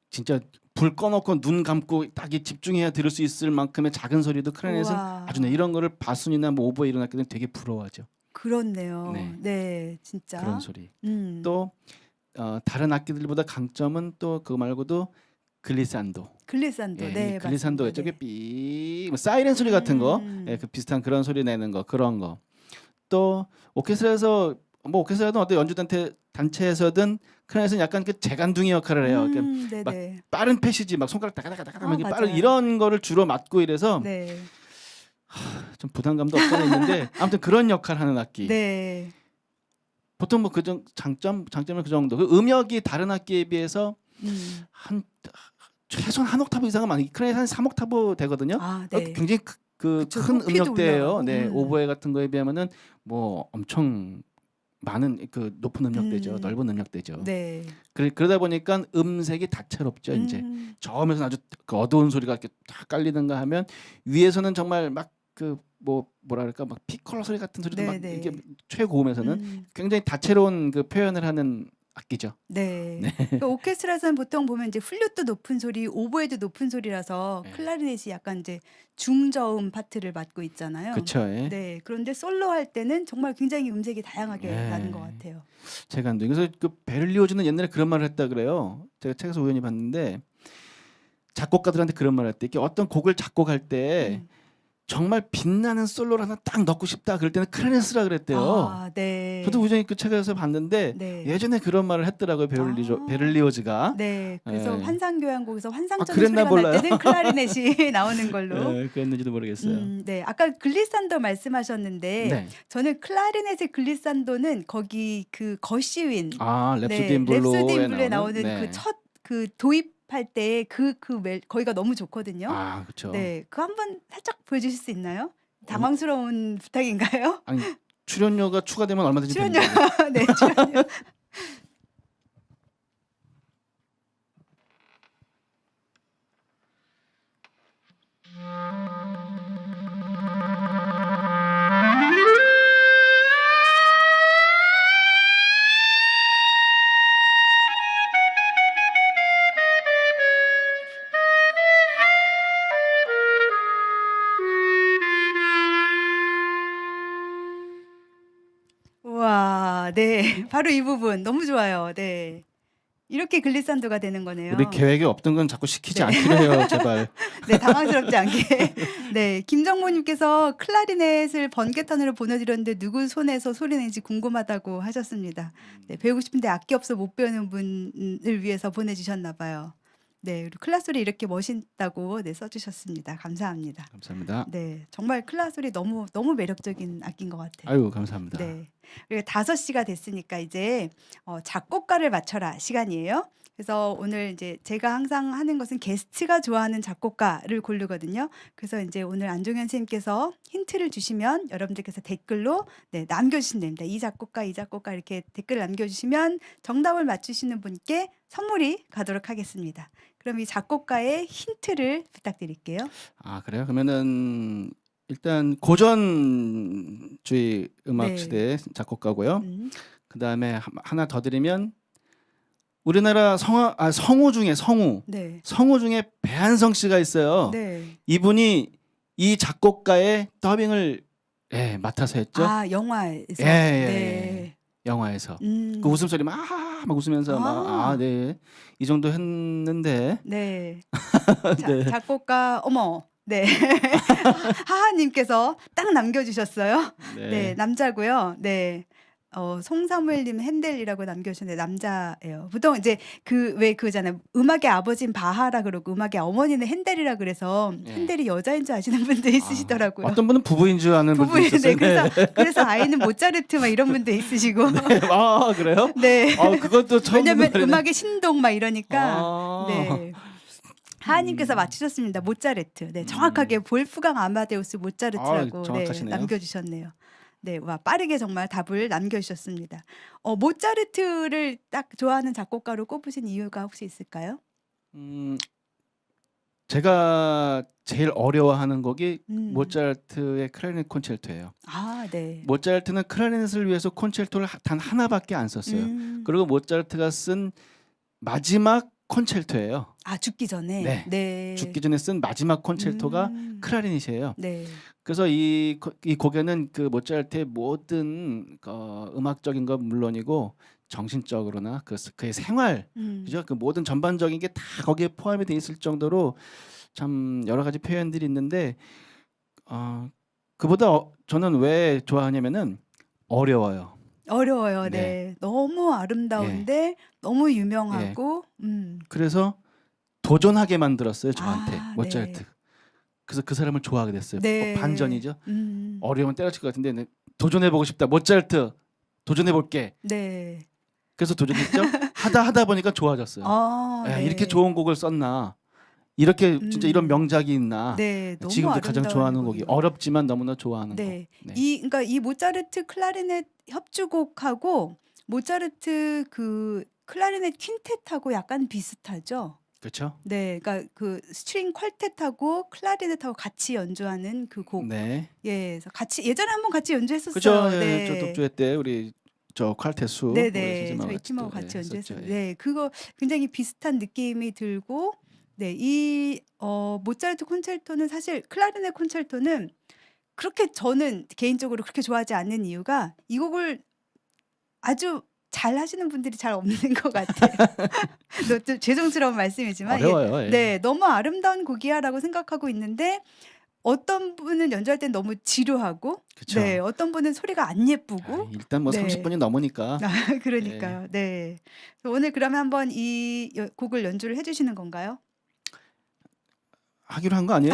진짜 불 꺼놓고 눈 감고 딱 집중해야 들을 수 있을 만큼의 작은 소리도 클라리넷은
우와.
아주 내 이런 거를 바순이나 뭐 오보에 이런 악기들은 되게 부러워하죠.
그렇네요.
네.
네, 진짜.
그런 소리.
음.
또 다른 악기들보다 강점은 또 그거 말고도 글리산도.
글리산도. 네,
글리산도
맞습니다.
저기 삐 사이렌 소리 같은 거, 그 비슷한 그런 소리 내는 거 그런 거. 또 오케스트라에서 뭐 오케스트라든 어떤 연주 단체에서든 클라리넷은 약간 그 재간둥이 역할을 해요. 그러니까 막
네네.
빠른 패시지 막 손가락 다가다가다가 막 이렇게 빠른
맞아요.
이런 거를 주로 맡고 이래서
네.
좀 부담감도 없잖아 있는데 아무튼 그런 역할을 하는 악기.
네.
보통 뭐 그 장점은 그 정도. 그 음역이 다른 악기에 비해서 한 최소한 한 옥타브 이상은 많이 클라리넷 한 3옥타브 되거든요.
네.
굉장히 그
그쵸.
큰
높이도
음역대예요.
올라가고.
네, 오보에 같은 거에 비하면은 뭐 엄청 많은 그 높은 음역대죠. 넓은 음역대죠.
네.
그러다 보니까 음색이 다채롭죠. 이제 저음에서는 아주 그 어두운 소리가 이렇게 딱 깔리는가 하면 위에서는 정말 막 그 뭐라 그럴까 막 피콜로 소리 같은 소리도 막
네네.
이게 최고음에서는 굉장히 다채로운 그 표현을 하는 악기죠.
네. 그 오케스트라에서는 보통 보면 이제 플루트 높은 소리, 오보에도 높은 소리라서
네.
클라리넷이 약간 이제 중저음 파트를 맡고 있잖아요.
그렇죠.
네. 그런데 솔로 할 때는 정말 굉장히 음색이 다양하게
네.
나는 것 같아요.
제가 그래서 그 베를리오즈는 옛날에 그런 말을 했다 그래요. 제가 책에서 우연히 봤는데 작곡가들한테 그런 말을 했대. 이렇게 어떤 곡을 작곡할 때 정말 빛나는 솔로를 하나 딱 넣고 싶다. 그럴 때는 클라리넷이라 그랬대요.
네.
저도 우연히 그 책에서 봤는데
네.
예전에 그런 말을 했더라고요. 베를리오즈가.
네. 그래서
네.
환상교향곡에서 환상적인
그랬나
소리가 날
몰라요.
때는 클라리넷이 나오는 걸로.
그랬는지도 모르겠어요.
네. 아까 글리산도 말씀하셨는데
네.
저는 클라리넷의 글리산도는 거기 그 거시윈
랩소디 인 블루에
나오는 그 첫 그 도입할 때 거기가 너무 좋거든요.
그렇죠.
네, 그 한번 살짝 보여주실 수 있나요? 당황스러운 부탁인가요?
아니 출연료가 추가되면 얼마든지
출연료,
됩니다.
네, 출연료. 아, 네. 바로 이 부분 너무 좋아요. 네. 이렇게 글리산도가 되는 거네요.
우리 계획에 없던 건 자꾸 시키지
네.
않기로 해요, 제발.
네, 당황스럽지 않게. 네, 김정모님께서 클라리넷을 번개탄으로 보내드렸는데 누구 손에서 소리 내는지 궁금하다고 하셨습니다. 네, 배우고 싶은데 악기 없어 못 배우는 분을 위해서 보내주셨나 봐요. 네, 그리고 클라 소리 이렇게 멋있다고 네, 써주셨습니다. 감사합니다.
감사합니다.
네, 정말 클라 소리 너무 너무 매력적인 악기인 것 같아요.
아유, 감사합니다.
네. 그리고 5시가 됐으니까 이제 작곡가를 맞춰라 시간이에요. 그래서 오늘 이제 제가 항상 하는 것은 게스트가 좋아하는 작곡가를 고르거든요. 그래서 이제 오늘 안종현 선생님께서 힌트를 주시면 여러분들께서 댓글로 네, 남겨주시면 됩니다. 이 작곡가, 이 작곡가 이렇게 댓글 남겨주시면 정답을 맞추시는 분께 선물이 가도록 하겠습니다. 그럼 이 작곡가의 힌트를 부탁드릴게요.
아, 그래요? 그러면은 일단 고전주의 음악
네.
시대 작곡가고요.
음,
그다음에 하나 더 드리면 우리나라 성우 중에
네.
성우 중에 배한성 씨가 있어요.
네.
이분이 이 작곡가의 더빙을 맡아서 했죠.
아, 영화에서.
예,
네.
영화에서.
음.
그 웃음소리 막 웃으면서
아.
네. 이 정도 했는데
네.
네.
작곡가 어머. 네. 하하님께서 딱 남겨주셨어요. 네, 남자고요. 네. 송사무엘님 핸델이라고 남겨주셨는데 남자예요. 보통 이제 왜 그잖아요. 음악의 아버지는 바하라 그러고 음악의 어머니는 핸델이라 그래서
예.
핸델이 여자인 줄 아시는 분도 있으시더라고요.
어떤 분은 부부인 줄 아는 분도
부부인
있었어요.
네, 그래서 아이는 모차르트 막 이런 분도 있으시고.
네. 아, 그래요?
네.
그것도 처음
왜냐면
듣는 말이네.
음악의 신동 막 이러니까.
아.
네. 하하님께서 맞추셨습니다. 모차르트. 네, 정확하게 볼프강 아마데우스 모차르트라고
정확하시네요.
남겨주셨네요. 네, 와 빠르게 정말 답을 남겨주셨습니다. 모차르트를 딱 좋아하는 작곡가로 꼽으신 이유가 혹시 있을까요?
제가 제일 어려워하는 곡이
음.
모차르트의 클라리넷 콘체르토예요.
아, 네.
모차르트는 클라리넷을 위해서 콘체르토를 단 하나밖에 안 썼어요. 그리고 모차르트가 쓴 마지막 콘체르토예요.
아, 죽기 전에.
네.
네.
죽기 전에 쓴 마지막 콘체르토가 클라리넷이에요.
네.
그래서 이 곡에는 그 모차르트의 모든 음악적인 건 물론이고 정신적으로나 그의 생활, 그죠? 그 모든 전반적인 게 다 거기에 포함이 돼 있을 정도로 참 여러 가지 표현들이 있는데 그보다 저는 왜 좋아하냐면은 어려워요.
어려워요.
네.
네. 너무 아름다운데 너무
예.
유명하고.
그래서 도전하게 만들었어요, 저한테
아,
모차르트.
네.
그래서 그 사람을 좋아하게 됐어요.
네.
반전이죠.
음.
어려우면 때려칠 것 같은데 도전해보고 싶다. 모차르트 도전해볼게.
네.
그래서 도전했죠. 하다 보니까 좋아졌어요.
아, 네.
이렇게 좋은 곡을 썼나. 이렇게 진짜 이런 명작이 있나.
네, 너무
지금도 가장
아름다운
좋아하는 곡이
곡이고.
어렵지만 너무나 좋아하는
네.
곡.
그러니까 이 모차르트 클라리넷 협주곡하고 모차르트 그 클라리넷 퀸텟하고 약간 비슷하죠.
그렇죠?
네, 그러니까 그 스트링 퀄텟하고 클라리넷하고 같이 연주하는 그 곡.
네.
예, 그래서 같이 예전에 한번 같이 연주했었어요.
그죠? 예,
네.
저 독주회 때 우리 저 칼테수
네네. 저희 팀하고 같이 연주했어요. 네, 그거 굉장히 비슷한 느낌이 들고, 네, 이 모차르트 콘체르토는 사실 클라리넷 콘체르토는 그렇게 저는 개인적으로 그렇게 좋아하지 않는 이유가 이 곡을 아주 잘 하시는 분들이 잘 없는 것 같아요. 좀 죄송스러운 말씀이지만
어려워요. 예.
네, 너무 아름다운 곡이야라고 생각하고 있는데 어떤 분은 연주할 땐 너무 지루하고,
그쵸.
네, 어떤 분은 소리가 안 예쁘고.
일단 뭐
네.
30분이 넘으니까
그러니까요. 네. 오늘 그러면 한번 이 곡을 연주를 해주시는 건가요?
하기로 한 거 아니에요?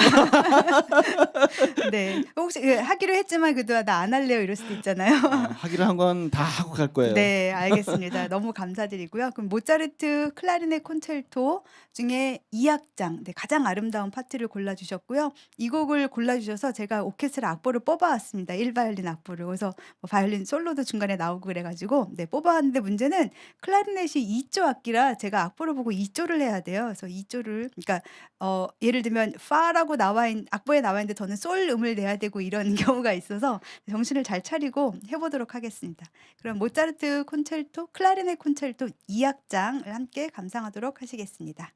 네. 혹시 하기로 했지만 그동안 나 안 할래요 이럴 수도 있잖아요.
하기로 한 건 다 하고 갈 거예요.
네, 알겠습니다. 너무 감사드리고요. 그럼 모차르트 클라리넷 콘체르토 중에 2악장, 네, 가장 아름다운 파트를 골라주셨고요. 이 곡을 골라주셔서 제가 오케스트라 악보를 뽑아왔습니다. 1바이올린 악보를. 그래서 뭐 바이올린 솔로도 중간에 나오고 그래가지고 네, 뽑아왔는데 문제는 클라리넷이 2조 악기라 제가 악보를 보고 2조를 해야 돼요. 그래서 2조를 그러니까 예를 들면 파라고 악보에 나와 있는데 저는 솔 음을 내야 되고 이런 경우가 있어서 정신을 잘 차리고 해보도록 하겠습니다. 그럼 모차르트 콘체르토, 클라리넷 콘체르토 2악장을 함께 감상하도록 하시겠습니다.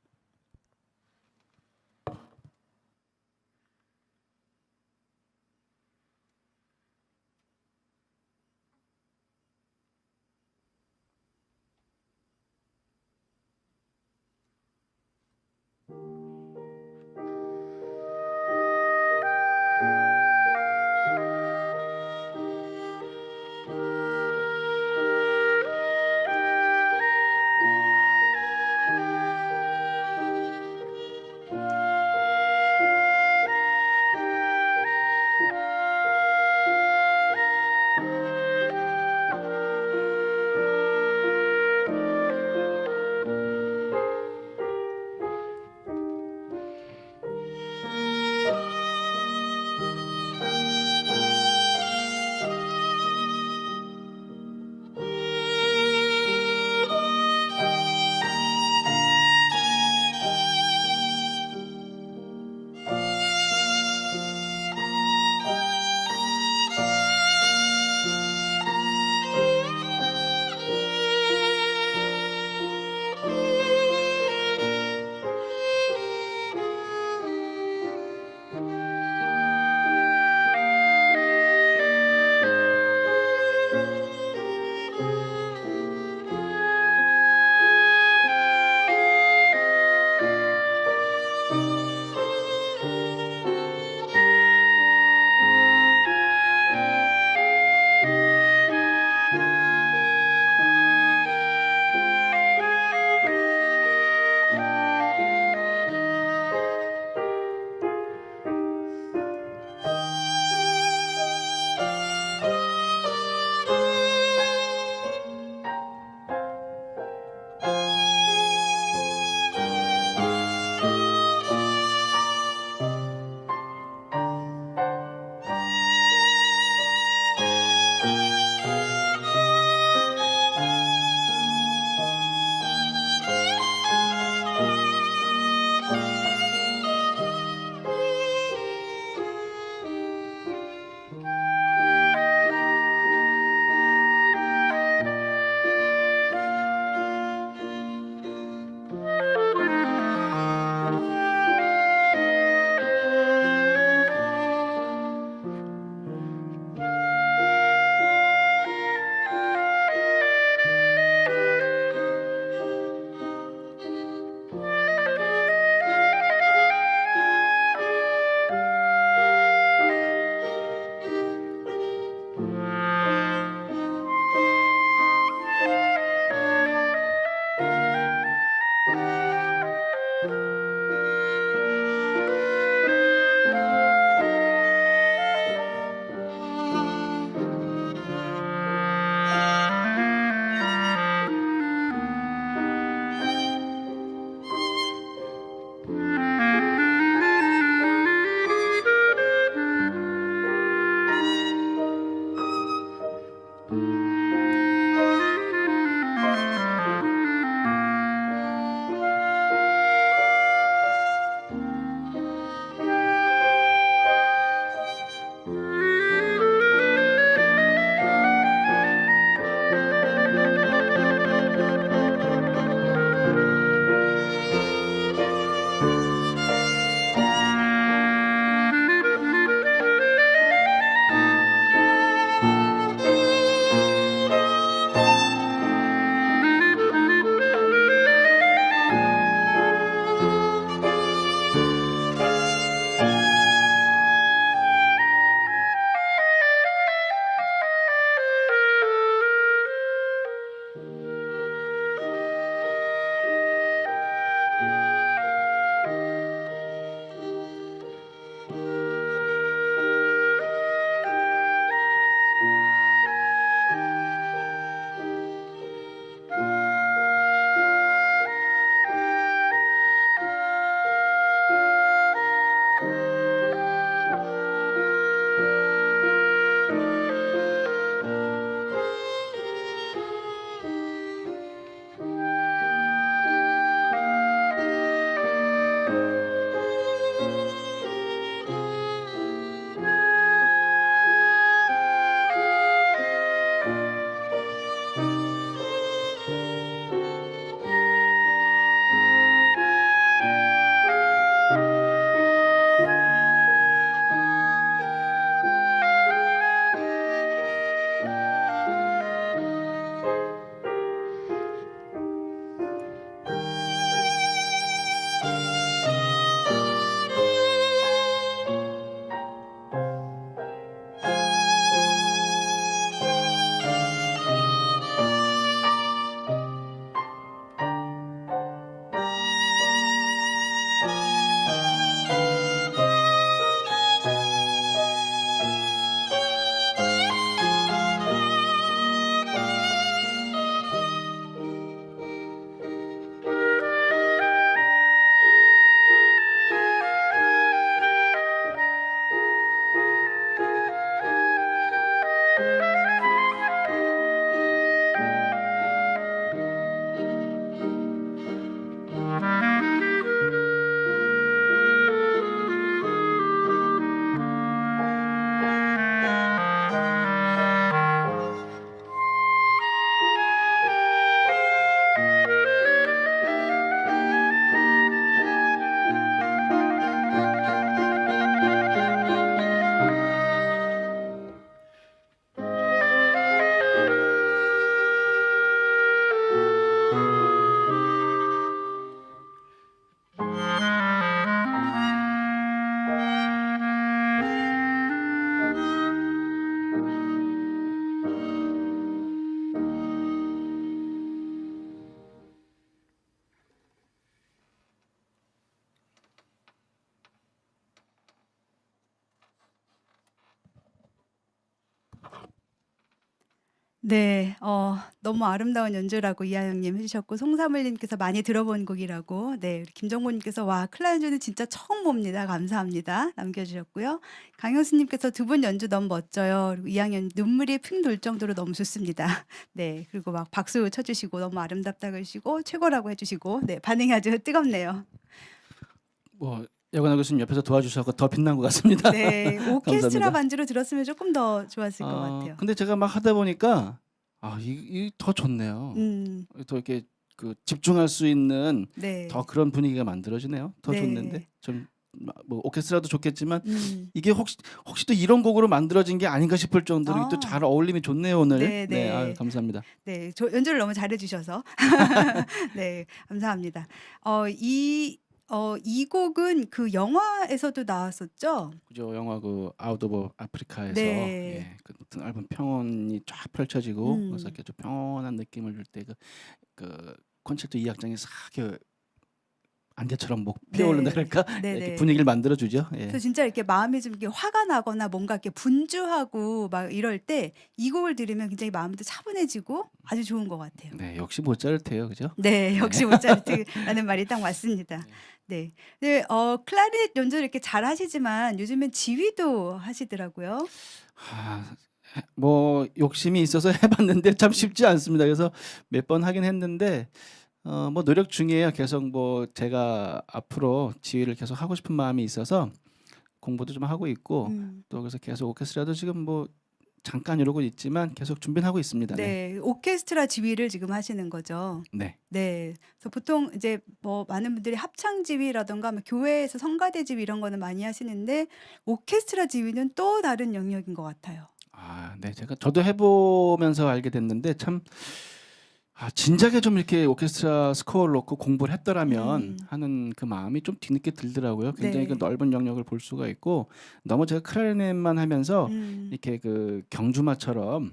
네. 너무 아름다운 연주라고 이하영님 해 주셨고 송사물님께서 많이 들어본 곡이라고 우리 김정곤님께서 "와 클라 연주는 진짜 처음 봅니다. 감사합니다." 남겨 주셨고요. 강효수님께서 "두 분 연주 너무 멋져요." 그리고 이항연 "눈물이 핑 돌 정도로 너무 좋습니다." 네. 그리고 막 박수 쳐 주시고 너무 아름답다고 해 주시고 최고라고 해 주시고 반응이 아주 뜨겁네요.
뭐 여건하 교수님 옆에서 도와주셔서 더 빛난 것 같습니다.
네. 오케스트라
감사합니다.
반주로 들었으면 조금 더 좋았을 것 같아요.
근데 제가 막 하다 보니까 이 더 좋네요.
음.
더 이렇게 그 집중할 수 있는
네.
더 그런 분위기가 만들어지네요. 더 좋는데
네.
좀 뭐 오케스트라도 좋겠지만
음.
이게 혹시 또 이런 곡으로 만들어진 게 아닌가 싶을 정도로 또
아.
잘 어울림이 좋네요 오늘. 네,
네네.
감사합니다.
네. 연주를 너무 잘해 주셔서 네 감사합니다. 이 곡은 그 영화에서도 나왔었죠?
그죠. 영화 그 아웃 오브 아프리카에서
네.
그 넓은 평원이 쫙 펼쳐지고 그래서
음.
이렇게 좀 평온한 느낌을 줄 때 그 콘체르토 2 악장이 싹 이렇게 안개처럼 목 피어오른다
네.
그럴까? 이렇게
네네.
분위기를 만들어 주죠.
그래서
예.
진짜 이렇게 마음이 좀 이렇게 화가 나거나 뭔가 이렇게 분주하고 막 이럴 때 이 곡을 들으면 굉장히 마음도 차분해지고 아주 좋은 것 같아요.
네, 역시 모차르트예요. 그죠?
네.
네.
역시 모차르트라는 말이 딱 맞습니다.
네.
네. 네 클라리넷 연주를 이렇게 잘하시지만 요즘엔 지휘도 하시더라고요.
뭐 욕심이 있어서 해 봤는데 참 쉽지 않습니다. 그래서 몇 번 하긴 했는데 뭐 노력 중이에요. 계속 뭐 제가 앞으로 지휘를 계속 하고 싶은 마음이 있어서 공부도 좀 하고 있고
음.
또 그래서 계속 오케스트라도 지금 뭐 잠깐 이러고 있지만 계속 준비는 하고 있습니다. 네.
네. 오케스트라 지휘를 지금 하시는 거죠.
네.
네. 그래서 보통 이제 뭐 많은 분들이 합창 지휘라든가 뭐 교회에서 성가대 지휘 이런 거는 많이 하시는데 오케스트라 지휘는 또 다른 영역인 것 같아요.
네. 저도 해 보면서 알게 됐는데 참 진작에 좀 이렇게 오케스트라 스코어를 놓고 공부를 했더라면
음.
하는 그 마음이 좀 뒤늦게 들더라고요. 굉장히 그
네.
넓은 영역을 볼 수가 있고 너무 제가 클라리넷만 하면서
음.
이렇게 그 경주마처럼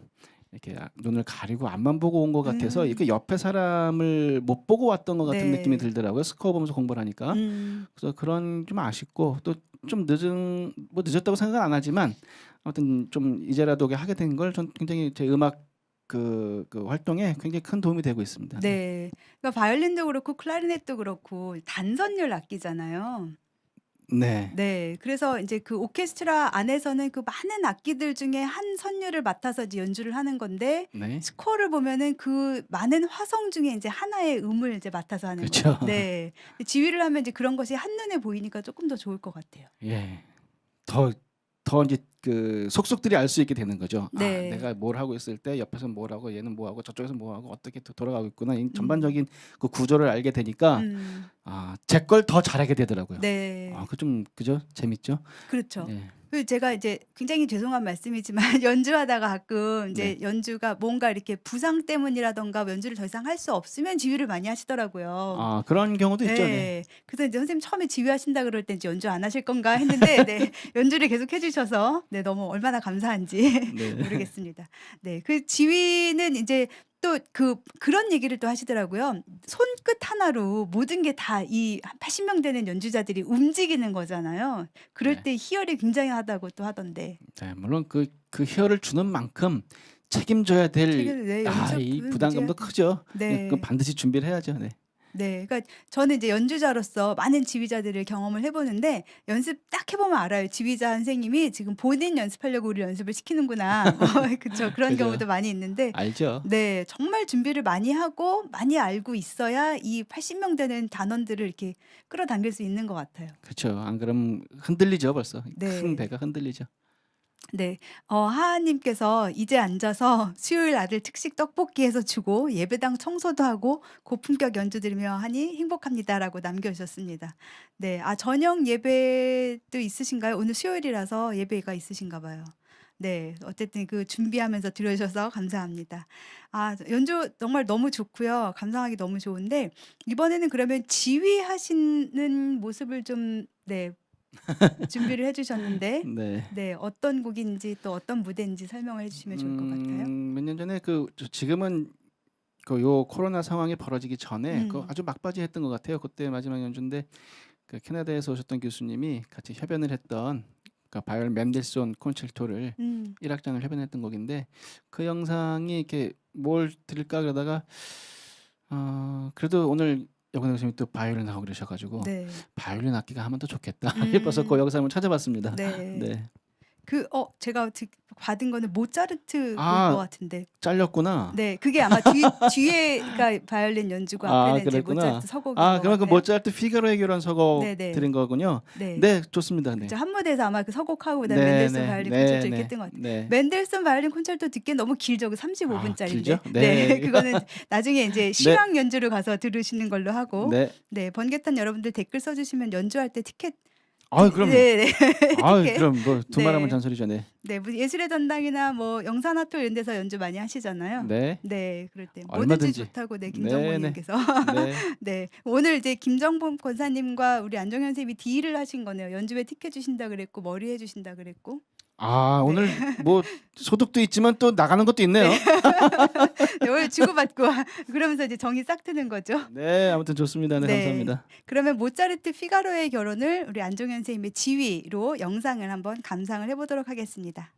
이렇게 눈을 가리고 앞만 보고 온 것 같아서 이렇게
음.
옆에 사람을 못 보고 왔던 것 같은 느낌이
네.
들더라고요. 스코어 보면서 공부를 하니까.
음.
그래서 그런 좀 아쉽고 또 좀 늦었다고 생각은 안 하지만 아무튼 좀 이제라도 하게 된 걸 전 굉장히 제 음악 그 활동에 굉장히 큰 도움이 되고 있습니다. 네.
네. 그러니까 바이올린도 그렇고 클라리넷도 그렇고 단선율 악기잖아요.
네.
네. 그래서 인제 그 오케스트라 안에서는 그 많은 악기들 중에 한 선율을 맡아서 이제 연주를 하는 건데
네.
스코어를 보면은 그 많은 화성 중에 인제 하나의 음을 이제 맡아서 하는
그렇죠.
거예요. 네. 지휘를 하면 이제 그런 것이 한눈에 보이니까 쪼끔 더 좋을 것 같아요.
예. 더 인제 그 속속들이 알 수 있게 되는 거죠.
네.
내가 뭘 하고 있을 때 옆에서는 뭘 하고 얘는 뭐 하고 저쪽에서는 뭐 하고 어떻게 돌아가고 있구나. 이
음.
전반적인 그 구조를 알게 되니까
음.
제 걸 더 잘하게 되더라고요.
네.
그죠? 재밌죠?
그렇죠.
네.
제가 이제 굉장히 죄송한 말씀이지만 연주하다가 가끔 이제
네.
연주가 뭔가 이렇게 부상 때문이라든가 연주를 더 이상 할 수 없으면 지휘를 많이 하시더라고요.
그런 경우도 있죠. 네.
네. 그래서 인제 선생님 처음에 지휘하신다 그럴 때 이제 연주 안 하실 건가 했는데 네 연주를 계속 해 주셔서 너무 얼마나 감사한지
네.
모르겠습니다. 네. 그 지휘는 인제 또 그런 얘기를 또 하시더라고요. 손끝 하나로 모든 게 다 이 한 80명 되는 연주자들이 움직이는 거잖아요. 그럴
네.
때 희열이 굉장하다고 또 하던데.
네. 물론 그 희열을 주는 만큼 책임져야 될
네.
이
연습은
부담감도
이제
크죠.
네.
그 반드시 준비를 해야죠. 네.
네. 그러니까 저는 이제 연주자로서 많은 지휘자들을 경험을 해 보는데 연습 딱 해 보면 알아요. 지휘자 선생님이 지금 본인 연습하려고 우리 연습을 시키는구나. 그쵸. 그런
그죠.
경우도 많이 있는데
알죠.
네. 정말 준비를 많이 하고 많이 알고 있어야 이 80명 되는 단원들을 이렇게 끌어당길 수 있는 것 같아요.
그쵸. 안 그러면 흔들리죠 벌써.
네.
큰 배가 흔들리죠.
네. 하하님께서 "이제 앉아서 수요일 아들 특식 떡볶이 해서 주고 예배당 청소도 하고 고품격 연주 들으며 하니 행복합니다."라고 남겨 주셨습니다. 네. 저녁 예배도 있으신가요? 오늘 수요일이라서 예배가 있으신가 봐요. 네. 어쨌든 그 준비하면서 들어 주셔서 감사합니다. 연주 정말 너무 좋고요. 감상하기 너무 좋은데 이번에는 그러면 지휘하시는 모습을 좀 준비를 해 주셨는데
네.
네 어떤 곡인지 또 어떤 무대인지 설명을 해 주시면 좋을 것 같아요.
몇 년 전에 지금은 요 코로나 상황이 벌어지기 전에
음.
아주 막바지했던 것 같아요. 그때 마지막 연주인데 그 캐나다에서 오셨던 교수님이 같이 협연을 했던 그러니까 바이올 멘델스존 콘체르토를
음.
1악장을 협연했던 곡인데 그 영상이 이렇게 뭘 들을까 그러다가 그래도 오늘 여건아 교수님이 또 바이올린 하고 그러셔가지고
네.
바이올린 악기가 하면 더 좋겠다 싶어서 그
음.
영상을 찾아봤습니다.
네.
네.
제가 받은 거는 모차르트 곡인 것
아
같은데.
잘렸구나.
네, 그게 아마 뒤에가 바이올린 연주고
아
앞에는 이제
그랬구나.
모차르트 서곡인 것
그럼 그
같아요.
모차르트 피가로의 결혼 서곡
네네.
들은 거군요.
네.
네, 좋습니다. 네.
한 무대에서 아마 그 서곡하고 그다음에
네,
멘델스존
네,
바이올린
네,
콘체르토 이렇게
네,
했던 것 같아요.
네.
멘델스존 바이올린 콘체르토 듣기엔 너무 길죠. 그 35분짜리인데.
길죠?
네,
네.
그거는 나중에 이제
네,
시황 연주를 가서 들으시는 걸로 하고,
네.
네, 번개탄 여러분들 댓글 써주시면 연주할 때 티켓,
그럼요.
네, 네, 티켓,
그럼 뭐 두말하면
네,
잔소리죠. 네.
네, 무슨 예술의 전당이나 뭐 영산화토 이런 데서 연주 많이 하시잖아요.
네.
네, 그럴 때 뭐든지
얼마든지.
좋다고 네,
네, 네.
김정보님께서.
네.
네, 오늘 이제 김정보 권사님과 우리 안정현 선생님이 딜을 하신 거네요. 연주회 티켓 주신다 그랬고 머리 해주신다 그랬고. 네.
오늘 뭐 소득도 있지만 또 나가는 것도 있네요.
네, 오늘 주고받고 그러면서 이제 정이 싹 트는 거죠.
네, 아무튼 좋습니다. 네,
네.
감사합니다.
그러면 모차르트 피가로의 결혼을 우리 안정현 선생님의 지휘로 영상을 한번 감상을 해보도록 하겠습니다.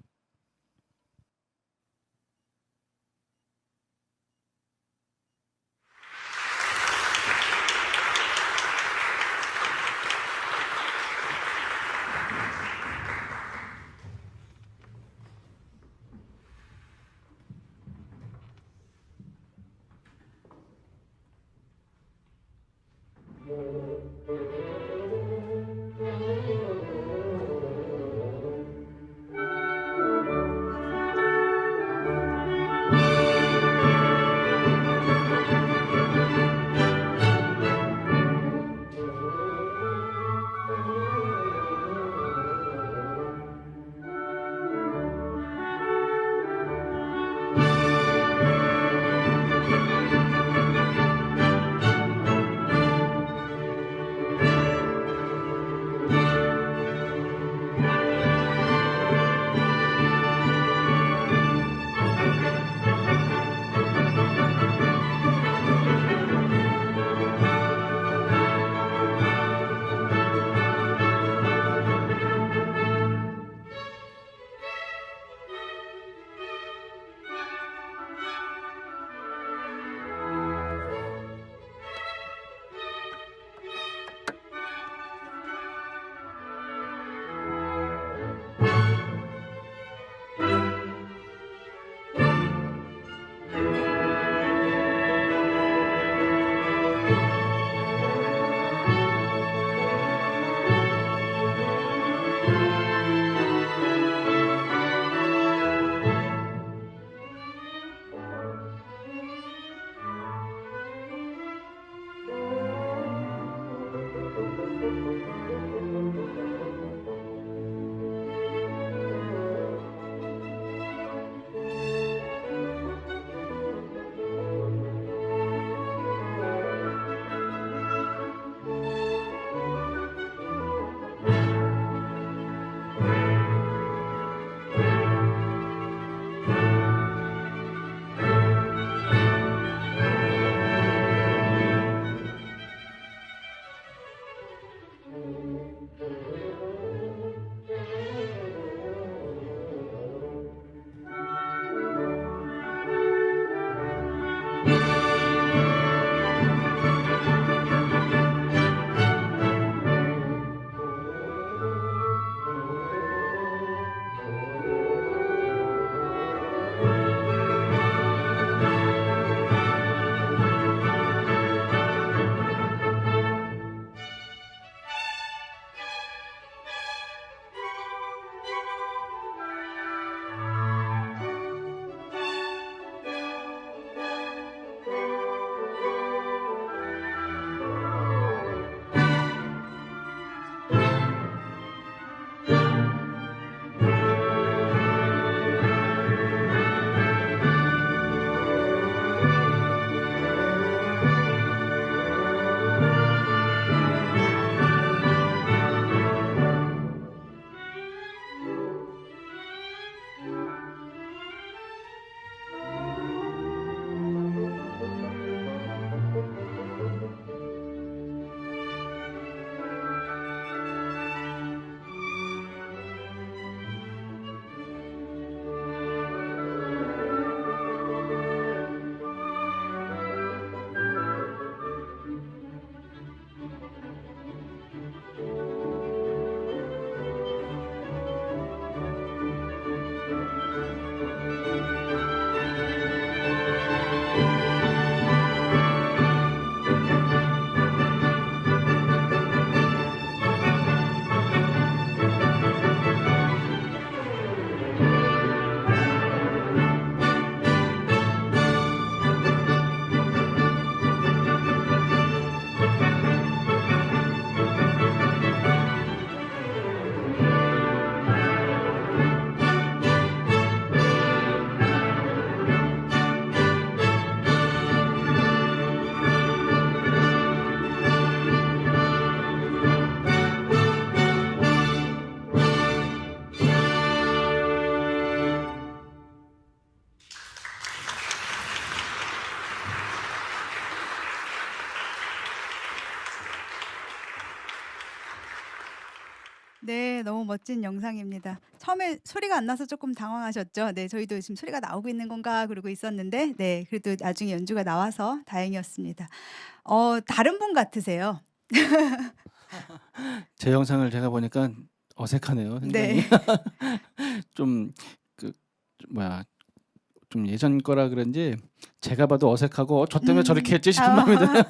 네, 너무 멋진 영상입니다. 처음에 소리가 안 나서 조금 당황하셨죠? 네, 저희도 지금 소리가 나오고 있는 건가 그러고 있었는데, 네, 그래도 나중에 연주가 나와서 다행이었습니다. 다른 분 같으세요.
제 영상을 제가 보니까 어색하네요.
네.
굉장히 좀 그 뭐야 좀 예전 거라 그런지 제가 봐도 어색하고 저 때문에 저렇게 했지 싶은 마음이 들어요.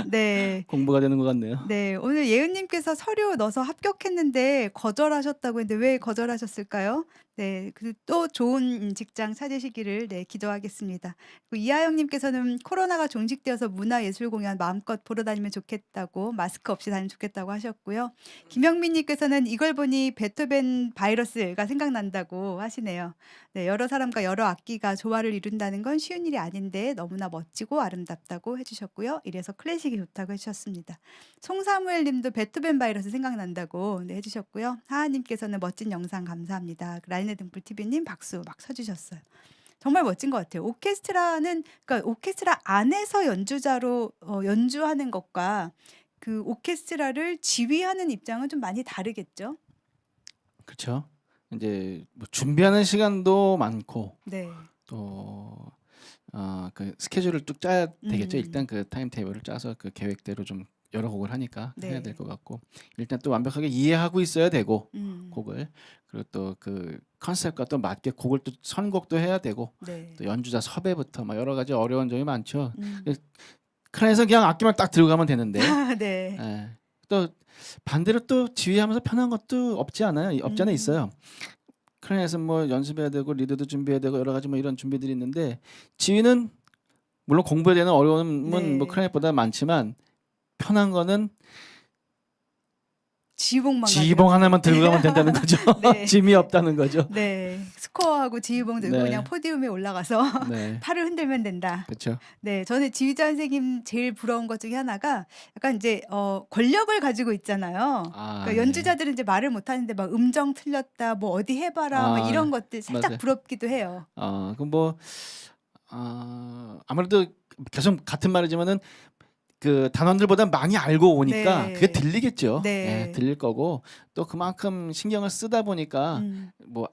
네.
공부가 되는 것 같네요.
네, 오늘 예은님께서 서류 넣어서 합격했는데 거절하셨다고 했는데 왜 거절하셨을까요? 네, 또 좋은 직장 찾으시기를 네, 기도하겠습니다. 그리고 이하영님께서는 코로나가 종식되어서 문화예술 공연 마음껏 보러 다니면 좋겠다고 마스크 없이 다니면 좋겠다고 하셨고요. 김영민님께서는 이걸 보니 베토벤 바이러스가 생각난다고 하시네요. 네, 여러 사람과 여러 악기가 조화를 이룬다는 건 쉬운 일이 아닌데 너무나 멋지고 아름답다고 해주셨고요. 이래서 클래식이 좋다고 해주셨습니다. 송사무엘 님도 베토벤 바이러스 생각난다고 네, 해주셨고요. 하하님께서는 멋진 영상 감사합니다. 라인의 등불 TV님 박수 막 쳐주셨어요. 정말 멋진 것 같아요. 오케스트라는, 그러니까 오케스트라 안에서 연주자로 연주하는 것과 그 오케스트라를 지휘하는 입장은 좀 많이 다르겠죠?
그렇죠. 이제 뭐 준비하는 시간도 많고
네.
또 그 스케줄을 쭉 짜야 되겠죠.
음.
일단 그 타임 테이블을 짜서 그 계획대로 좀 여러 곡을 하니까 해야
네.
될 것 같고 일단 또 완벽하게 이해하고 있어야 되고
음.
곡을 그리고 또 그 컨셉과 또 맞게 곡을 또 선곡도 해야 되고
네.
또 연주자 섭외부터 막 여러 가지 어려운 점이 많죠.
음.
클래에서 그냥 악기만 딱 들고 가면 되는데
네.
예. 또 반대로 또 지휘하면서 편한 것도 없지 않아요. 없지 않아 있어요. 클래에서 뭐 연습해야 되고 리드도 준비해야 되고 여러 가지 뭐 이런 준비들이 있는데 지휘는 물론 공부해야 되는 어려움은
네.
뭐 클래넷보다 많지만 편한 거는
지휘봉만
지휘봉 하나만 들고 가면 된다는 거죠.
네.
짐이 없다는 거죠.
네, 스코어하고 지휘봉 들고
네.
그냥 포디움에 올라가서
네,
팔을 흔들면 된다.
그렇죠.
네, 저는 지휘자 선생님 제일 부러운 것 중에 하나가 약간 이제 권력을 가지고 있잖아요.
아,
그러니까 연주자들은 이제 말을 못 하는데 막 음정 틀렸다, 뭐 어디 해봐라, 막
아,
이런 것들 살짝
맞아요.
부럽기도 해요.
그럼 뭐 아무래도 계속 같은 말이지만은 그 단원들보다 많이 알고 오니까
네.
그게 들리겠죠.
네.
예, 들릴 거고 또 그만큼 신경을 쓰다 보니까
음.
뭐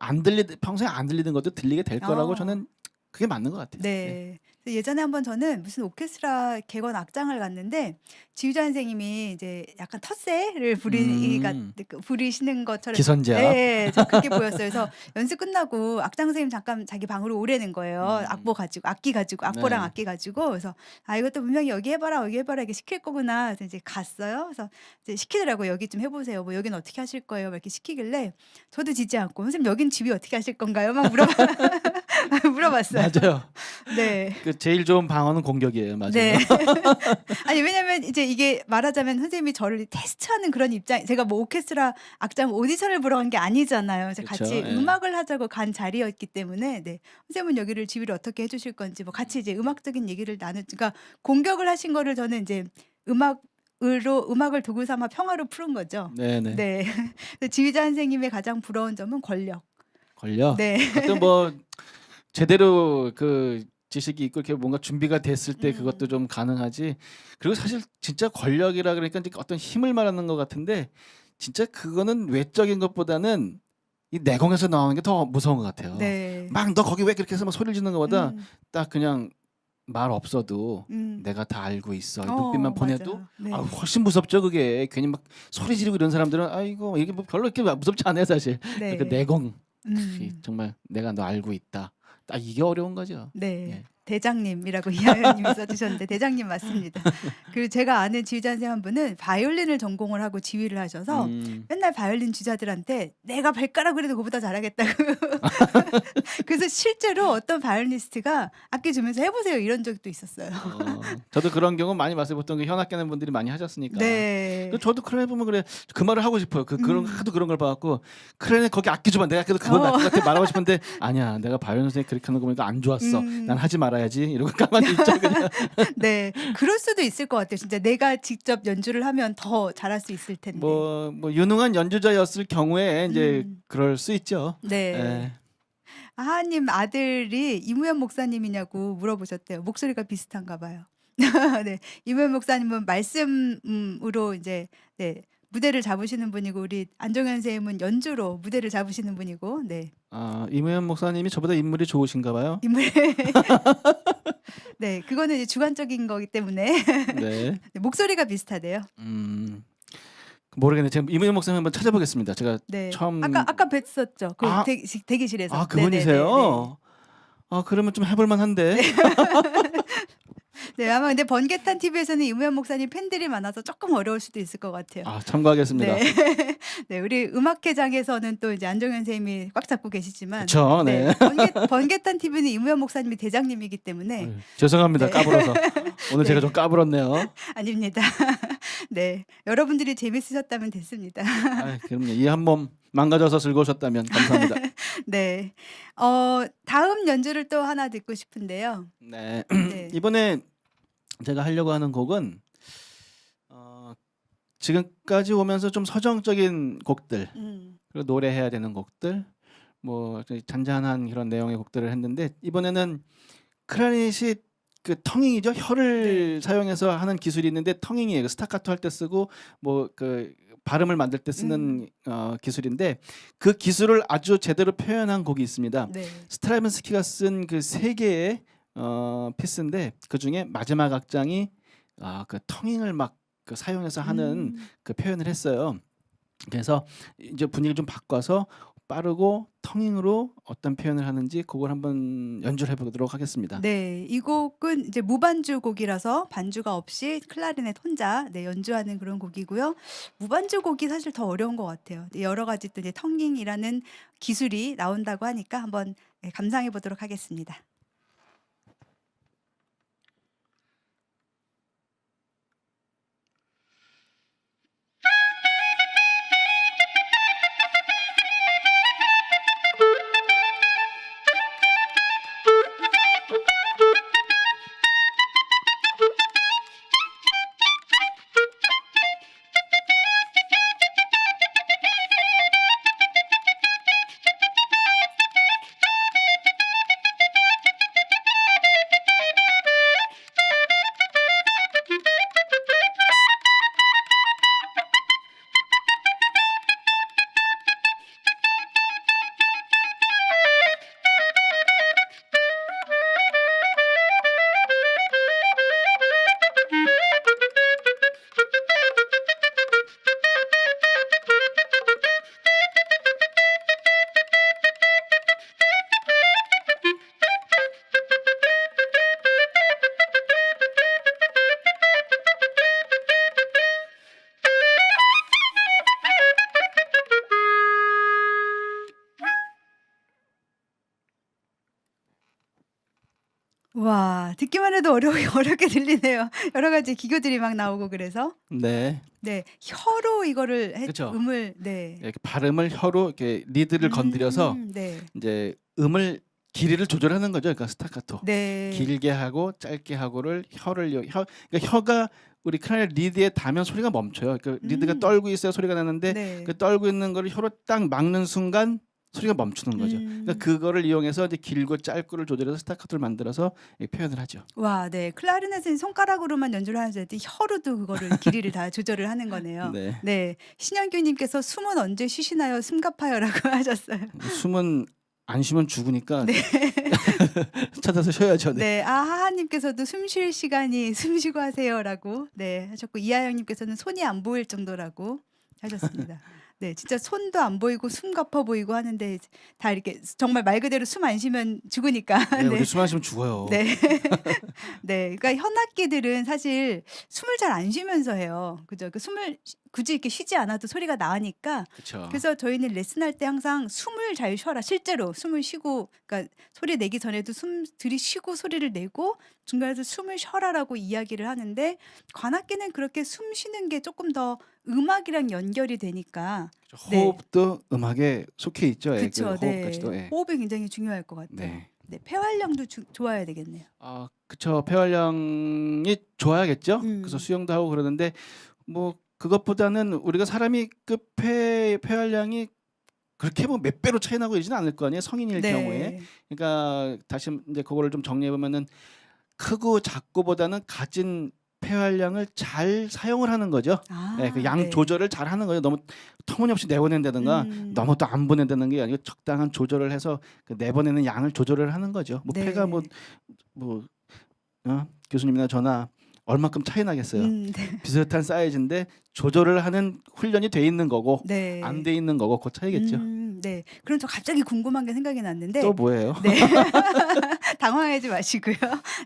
평소에 안 들리던 것도 들리게 될 거라고 저는 그게 맞는 것 같아요.
네. 예전에 한번 저는 무슨 오케스트라 객원 악장을 갔는데 지휘자 선생님이 이제 약간 텃세를 부리시는 것처럼
기선제압.
네, 저 그렇게 보였어요. 그래서 연습 끝나고 악장 선생님 잠깐 자기 방으로 오라는 거예요. 악기 가지고 악보랑
네.
악기 가지고 그래서 이것도 분명히 여기 해봐라 이렇게 시킬 거구나. 그래서 이제 갔어요. 그래서 이제 시키더라고요. 여기 좀 해보세요. 뭐 여기는 어떻게 하실 거예요? 막 이렇게 시키길래 저도 지지 않고 선생님 여긴 지휘 어떻게 하실 건가요? 막 물어봤어요.
맞아요.
네.
그 제일 좋은 방어는 공격이에요. 맞아요.
네. 아니 왜냐면 이제 이게 말하자면 선생님이 저를 테스트하는 그런 입장. 제가 뭐 오케스트라 악장 오디션을 보러 간 게 아니잖아요. 그래서
그쵸,
같이
예.
음악을 하자고 간 자리였기 때문에 네. 선생님은 여기를 지휘를 어떻게 해주실 건지 뭐 같이 이제 음악적인 얘기를 그러니까 공격을 하신 거를 저는 이제 음악을 도구 삼아 평화로 푸는 거죠.
네네.
네. 지휘자 선생님의 가장 부러운 점은 권력.
권력.
네.
어떤 뭐 제대로 그 지식이 있고 이렇게 뭔가 준비가 됐을 때 그것도 좀 가능하지. 그리고 사실 진짜 권력이라 그러니까 이제 어떤 힘을 말하는 것 같은데 진짜 그거는 외적인 것보다는 이 내공에서 나오는 게 더 무서운 것 같아요.
네.
막 너 거기 왜 그렇게 해서 막 소리를 지르는 것보다
음.
딱 그냥 말 없어도
음.
내가 다 알고 있어. 눈빛만 보내도
맞아요. 네.
훨씬 무섭죠 그게. 괜히 막 소리 지르고 이런 사람들은 아이고 이게 뭐 별로 이렇게 무섭지 않아요 사실.
네.
그 내공
음.
정말 내가 너 알고 있다. 딱 이게 어려운 거죠.
네.
예.
대장님이라고 이하연님이 써주셨는데 대장님 맞습니다. 그리고 제가 아는 지휘자 선생님 한 분은 바이올린을 전공을 하고 지휘를 하셔서 맨날 바이올린 주자들한테 내가 발가락으로 해도 그보다 잘하겠다고. 그래서 실제로 어떤 바이올리니스트가 악기 주면서 해보세요 이런 적도 있었어요.
저도 그런 경우 많이 봤어요. 보통 그 현악 하는 분들이 많이 하셨으니까.
네.
저도 클래넷 보면 그래 그 말을 하고 싶어요. 그런 하도 그런 걸 봐갖고 클래넷 거기 악기 주면 내가 그래도 그건 나을 것 같아 말하고 싶은데 아니야 내가 바이올린 선생님 그렇게 하는 거 보니까 안 좋았어. 난 하지 말아야지 이러고 가만히 있죠 그냥.
네, 그럴 수도 있을 것 같아요. 진짜 내가 직접 연주를 하면 더 잘할 수 있을 텐데.
뭐 유능한 연주자였을 경우에 이제 그럴 수 있죠.
네.
예.
하하님 아들이 이무현 목사님이냐고 물어보셨대요. 목소리가 비슷한가 봐요. 네, 이무현 목사님은 말씀으로 이제 네, 무대를 잡으시는 분이고 우리 안정현 선생님은 연주로 무대를 잡으시는 분이고 네.
이무현 목사님이 저보다 인물이 좋으신가 봐요.
인물 네, 그거는 이제 주관적인 거기 때문에
네.
네, 목소리가 비슷하대요.
모르겠네. 제가 이무현 목사님 한번 찾아보겠습니다. 제가
네.
처음
아까 뵀었죠. 그
아,
대기실에서.
그분이세요? 그러면 좀 해볼 만한데.
네, 아마 근데 번개탄 TV에서는 이무현 목사님 팬들이 많아서 조금 어려울 수도 있을 것 같아요.
참고하겠습니다.
네. 네, 우리 음악회장에서는 또 이제 안정현 선생님이 꽉 잡고 계시지만
그쵸, 네.
번개탄 TV는 이무현 목사님이 대장님이기 때문에
죄송합니다.
네.
까불어서. 오늘
네.
제가 좀 까불었네요.
아닙니다. 네, 여러분들이 재밌으셨다면 됐습니다.
그럼요. 이 한 몸 망가져서 즐거우셨다면 감사합니다.
네, 다음 연주를 또 하나 듣고 싶은데요.
네.
네.
이번에 제가 하려고 하는 곡은 지금까지 오면서 좀 서정적인 곡들, 그리고 노래해야 되는 곡들, 뭐 잔잔한 그런 내용의 곡들을 했는데 이번에는 클라리넷이 그 텅잉이죠. 혀를 사용해서 하는 기술이 있는데 텅잉이에요. 스타카토 할 때 쓰고 뭐 그 발음을 만들 때 쓰는 기술인데 그 기술을 아주 제대로 표현한 곡이 있습니다.
네.
스트라빈스키가 쓴 그 세 개의 피스인데 그 중에 마지막 악장이 그 텅잉을 막 그 사용해서 하는 그 표현을 했어요. 그래서 이제 분위기를 좀 바꿔서 빠르고 텅잉으로 어떤 표현을 하는지 그걸 한번 연주를 해보도록 하겠습니다.
네, 이 곡은 이제 무반주 곡이라서 반주가 없이 클라리넷 혼자 연주하는 그런 곡이고요. 무반주 곡이 사실 더 어려운 것 같아요. 여러 가지 또 이제 텅잉이라는 기술이 나온다고 하니까 한번 감상해 보도록 하겠습니다. 와, 듣기만 해도 어렵게 들리네요. 여러 가지 기교들이 막 나오고 그래서.
네.
네, 혀로 이거를
그쵸.
음을 네.
이렇게 발음을 혀로 이렇게 리드를 건드려서
네.
이제 음을 길이를 조절하는 거죠. 그러니까 스타카토.
네.
길게 하고 짧게 하고를 그러니까 혀가 우리 클라리넷 리드에 닿으면 소리가 멈춰요. 그 리드가 떨고 있어야 소리가 나는데
네.
그 떨고 있는 거를 혀로 딱 막는 순간 소리가 멈추는 거죠. 그러니까 그거를 이용해서 이제 길고 짧고를 조절해서 스타카토를 만들어서 표현을 하죠.
와, 네. 클라리넷은 손가락으로만 연주를 하는데 혀로도 그거를 길이를 다 조절을 하는 거네요.
네.
네. 신영규 님께서 숨은 언제 쉬시나요? 숨가파요라고 하셨어요.
숨은 안 쉬면 죽으니까 찾아서 쉬어야죠. 네.
네. 하하 님께서도 숨 쉴 시간이 숨 쉬고 하세요라고 네, 하셨고 이하영 님께서는 손이 안 보일 정도라고 하셨습니다. 네, 진짜 손도 안 보이고 숨 가파 보이고 하는데 다 이렇게 정말 말 그대로 숨 안 쉬면 죽으니까.
네, 우리 숨 안 쉬면 죽어요.
네. 네. 그러니까 현악기들은 사실 숨을 잘 안 쉬면서 해요. 그죠? 그 숨을 굳이 이렇게 쉬지 않아도 소리가 나니까.
그렇죠.
그래서 저희는 레슨할 때 항상 숨을 잘 쉬어라. 실제로 숨을 쉬고, 그러니까 소리 내기 전에도 숨 들이쉬고 소리를 내고 중간에서 숨을 쉬어라라고 이야기를 하는데 관악기는 그렇게 숨 쉬는 게 조금 더 음악이랑 연결이 되니까. 네.
호흡도 음악에 속해 있죠. 그
그렇죠.
호흡까지도.
네. 호흡이 굉장히 중요할 것 같아요.
네.
네, 폐활량도 좋아야 되겠네요.
그쵸. 폐활량이 좋아야겠죠. 그래서
음.
수영도 하고 그러는데 뭐 그것보다는 우리가 사람이 그 폐활량이 그렇게 뭐 몇 배로 차이 나고 이러지는 않을 거 아니에요. 성인일 경우에.
네.
그러니까 다시 이제 그거를 좀 정리해 보면은 크고 작고보다는 가진 폐활량을 잘 사용을 하는 거죠. 예, 그
아
양
네.
조절을 잘 하는 거예요. 너무 터무니없이 내보낸다든가 너무 또 안 보낸다는 게 아니고 적당한 조절을 해서 그 내보내는 양을 조절을 하는 거죠. 뭐 폐가
네.
뭐 교수님이나 저나 얼마큼 차이 나겠어요.
네.
비슷한 사이즈인데 조절을 하는 훈련이 돼 있는 거고 안
네.
돼 있는 거고 그 차이겠죠.
네. 그럼 저 갑자기 궁금한 게 생각이
또
났는데
뭐예요?
네. 당황하지 마시고요.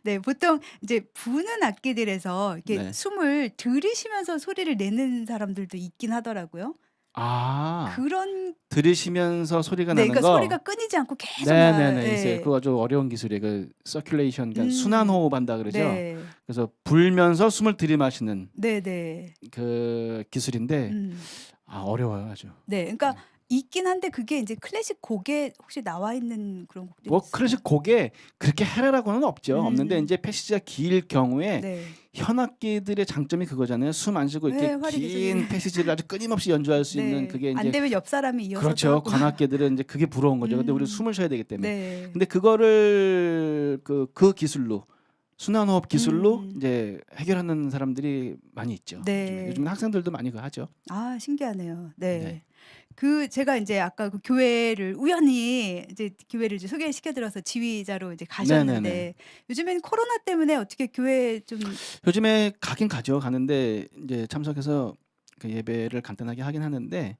네. 보통 이제 부는 악기들에서 이렇게
네.
숨을 들이쉬면서 소리를 내는 사람들도 있긴 하더라고요.
아,
그런
들이쉬면서 소리가
네.
나는
그러니까
거.
소리가 끊이지 않고 계속
네네네. 있어요.
예.
그거 아주 어려운 기술이에요. 그 서큘레이션, 그러니까 순환
음.
호흡한다 그러죠.
네.
그래서 불면서 숨을 들이마시는
네네.
그 기술인데
음.
어려워요 아주.
네. 그러니까
네.
있긴 한데 그게 인제 클래식 곡에 혹시 나와 있는 그런 곡들이
뭐
있어요?
클래식 곡에 그렇게 해라라고는 없죠. 없는데 이제 패시지가 길 경우에
네.
현악기들의 장점이 그거잖아요. 숨 안 쉬고
네.
이렇게
화려하게
긴
소리
패시지를 아주 끊임없이 연주할 수 있는
네.
그게
안
인제
되면 옆 사람이 이어서도
그렇죠.
하고.
관악기들은 인제 그게 부러운 거죠. 근데 우리는 숨을 쉬어야 되기 때문에.
네.
근데 그거를 그 기술로 순환 호흡 기술로
음.
이제 해결하는 사람들이 많이 있죠. 요즘에.
네.
요즘은 학생들도 많이 그거 하죠.
아 신기하네요.
네.
네. 그 제가 인제 아까 그 교회를 우연히 이제 교회를 이제 소개시켜 드려서 지휘자로 이제
네네네.
가셨는데 요즘에는 코로나 때문에 어떻게 교회에 좀
요즘에 가긴 가죠. 가는데 인제 참석해서 그 예배를 간단하게 하긴 하는데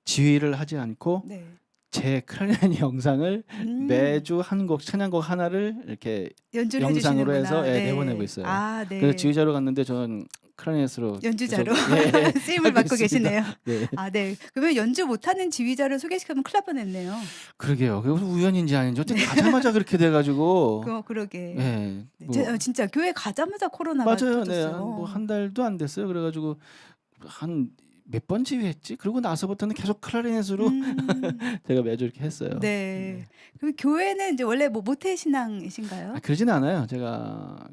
지휘를 하지 않고
네.
제 클라리넷 영상을 매주 한 곡 찬양곡 하나를 이렇게
연주를 해
영상으로
주시는구나.
해서 내보내고
네.
있어요.
아
그래서
네.
지휘자로 갔는데 저는 클라리넷으로 계속
연주자로 쓰임을
하고
받고
있습니다.
계시네요.
네.
아 네. 그러면 연주 못하는 지휘자를 소개시키면 큰일 날 뻔했네요.
그러게요. 그게 무슨 우연인지 아닌지 어쨌든 가자마자 그렇게 돼 가지고
그러게.
예.
네.
뭐
진짜 교회 가자마자 코로나가
맞아요. 네. 한 뭐
터졌어요.
한 달도 안 됐어요. 그래 가지고 한 몇 번 지휘했지? 그러고 나서부터는 계속 클라리넷으로
음.
제가 매주 이렇게 했어요.
네.
네.
그럼 교회는 인제 원래 뭐 모태 신앙이신가요?
그러진 않아요. 제가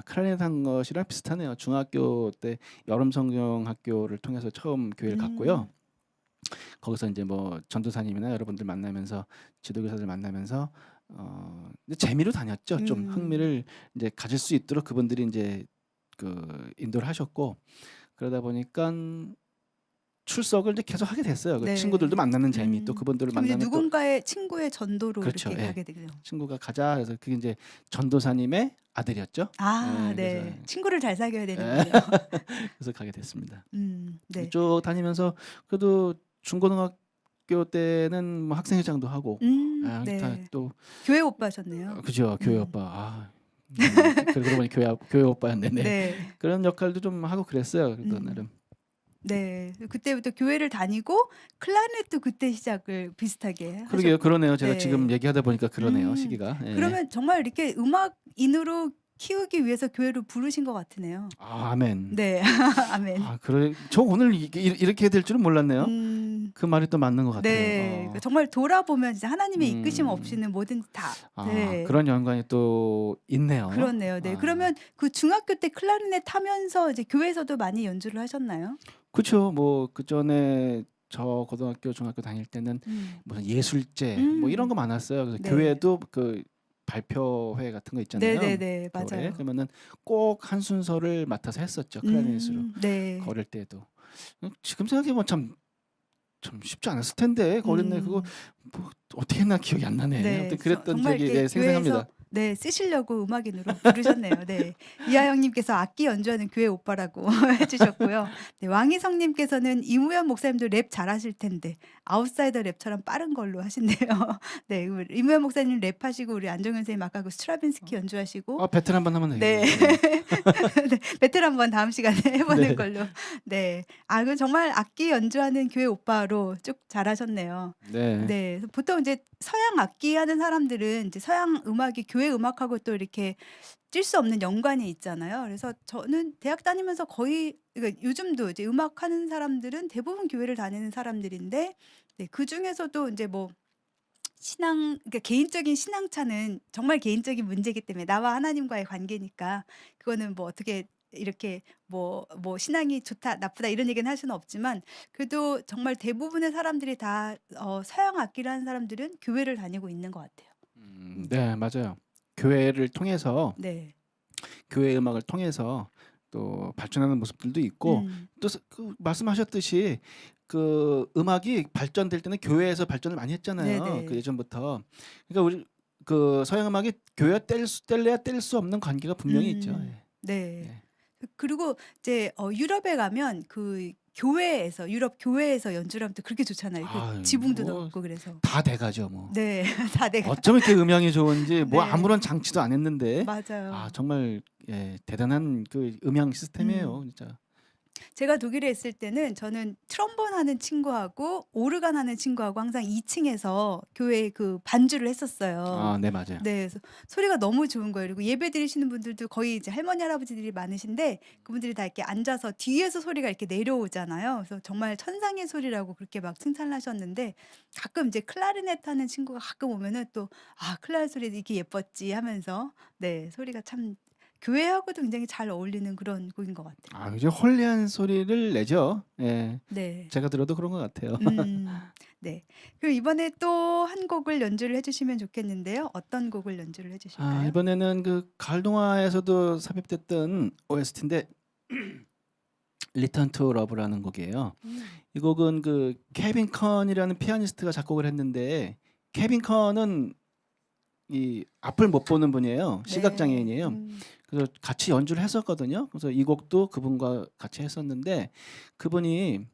클라리넷 한 것이랑 비슷하네요. 중학교 때 여름 성경 학교를 통해서 처음 교회를 갔고요.
음.
거기서 인제 뭐 전도사님이나 여러분들 만나면서 지도교사들 만나면서 근데 재미로 다녔죠. 좀
음.
흥미를 인제 가질 수 있도록 그분들이 인제 그 인도를 하셨고 그러다 보니깐 출석을 이제 계속 하게 됐어요. 그 친구들도
네.
만나는 재미 또 그분들을
그럼 이제
만나면 또
누군가의 친구의 전도로
그렇죠.
이렇게
예.
가게 되죠.
친구가 가자 그래서 그게 인제 전도사님의 아들이었죠.
아
예. 그래서
네. 친구를 잘 사귀어야
예.
되는군요.
그래서 가게 됐습니다.
네.
쭉 다니면서 그래도 중고등학교 때는 뭐 학생회장도 하고 다
네.
또
교회 오빠셨네요.
그죠. 교회
음.
오빠. 그러고 보니 교회 오빠였네. 네.
네.
그런 역할도 좀 하고 그랬어요. 그래도
음.
나름.
네. 그때부터 교회를 다니고 클라리넷도 그때 시작을 비슷하게
그러게요.
하셨고.
그러네요. 제가 지금
네.
얘기하다 보니까 그러네요.
음.
시기가. 예.
그러면 정말 이렇게 음악인으로 키우기 위해서 교회로 부르신 것 같으네요.
아멘.
네. 아멘.
그래 저 오늘 이렇게 될 줄은 몰랐네요.
음.
그 말이 또 맞는 것 같아요.
네. 정말 돌아보면 진짜 하나님의 이끄심
음.
없이는 뭐든지 다 네.
그런 연관이 또 있네요.
그렇네요. 네. 그러면 그 중학교 때 클라리넷 하면서 이제 교회에서도 많이 연주를 하셨나요?
그쵸. 뭐 그전에 저 고등학교, 중학교 다닐 때는 무슨 예술제 뭐 이런 거
음.
많았어요. 그래서
네.
교회도 그 발표회 같은 거 있잖아요.
네네네.
겨울에.
맞아요.
그러면은 꼭 한 순서를 맡아서 했었죠. 클라리넷으로.
네.
어릴 때도. 지금 생각해 보면 참 쉽지 않았을 텐데 어렸네 그거 뭐 어떻게 했나 기억이 안 나네.
네.
아무튼 그랬던
정말
적이
이렇게
생생합니다.
교회에서 네 쓰시려고 음악인으로 부르셨네요. 네. 이하영님께서 악기 연주하는 교회 오빠라고 해주셨고요. 네, 왕희성님께서는 이무현 목사님도 랩 잘하실 텐데 아웃사이더 랩처럼 빠른 걸로 하신대요. 네, 이무현 목사님 랩하시고 우리 안정현 선생님 아까 그 스트라빈스키 연주하시고
배틀 한번 하면
네.
되겠네요.
네. 배틀 한번 다음 시간에 해보는
네.
걸로. 네. 그 정말 악기 연주하는 교회 오빠로 쭉 자라셨네요.
네.
네. 그래서 보통 이제 서양 악기 하는 사람들은 이제 서양 음악이 교회 음악하고 또 이렇게 찔 수 없는 연관이 있잖아요. 그래서 저는 대학 다니면서 거의 그러니까 요즘도 이제 음악하는 사람들은 대부분 교회를 다니는 사람들인데 네, 그중에서도 이제 뭐 그러니까 개인적인 신앙차는 정말 개인적인 문제이기 때문에 나와 하나님과의 관계니까 그거는 뭐 어떻게 이렇게 뭐 신앙이 좋다 나쁘다 이런 얘기는 할 수는 없지만 그래도 정말 대부분의 사람들이 다 서양 악기를 하는 사람들은 교회를 다니고 있는 것 같아요.
네 맞아요. 교회를 통해서
네.
교회 음악을 통해서 또 발전하는 모습들도 있고 또 그 말씀하셨듯이 그 음악이 발전될 때는 교회에서 발전을 많이 했잖아요.
네네.
그 예전부터. 그러니까 우리 그 서양 음악이 교회와 뗄래야 뗄 수 없는 관계가 분명히 있죠. 예.
네.
예.
그리고 이제 유럽에 가면 그 교회에서 유럽 교회에서 연주를 하면 또 그렇게 좋잖아요. 그
아유,
지붕도
뭐
넓고 그래서.
다 돼가죠 뭐.
네. 다 내가
어쩜 이렇게 음향이 좋은지 뭐
네.
아무런 장치도 안 했는데
맞아요.
아 정말 예, 대단한 그 음향 시스템이에요, 진짜.
제가 독일에 있을 때는 저는 트럼본 하는 친구하고 오르간 하는 친구하고 항상 2층에서 교회에 그 반주를 했었어요.
아, 네, 맞아요.
네. 그래서 소리가 너무 좋은 거예요. 그리고 예배 드리시는 분들도 거의 이제 할머니 할아버지들이 많으신데 그분들이 다 이렇게 앉아서 뒤에서 소리가 이렇게 내려오잖아요. 그래서 정말 천상의 소리라고 그렇게 막 칭찬을 하셨는데 가끔 이제 클라리넷 하는 친구가 가끔 오면은 또 아, 클라리넷 소리 이렇게 예뻤지 하면서 네, 소리가 참 교회하고도 굉장히 잘 어울리는 그런 곡인 것 같아요.
아, 이제 홀리한 소리를 내죠. 예.
네.
제가 들어도 그런 것 같아요.
네. 그리고 이번에 또 한 곡을 연주를 해주시면 좋겠는데요. 어떤 곡을 연주를
아,
해주실까요?
이번에는 그 가을 동화에서도 삽입됐던 OST인데 Return to Love라는 곡이에요. 이 곡은 그 케빈 컨이라는 피아니스트가 작곡을 했는데 케빈 컨은 이 앞을 못 보는 분이에요. 시각 장애인이에요. 그래서 같이 연주를 했었거든요. 그래서 이 곡도 그분과 같이 했었는데 그분이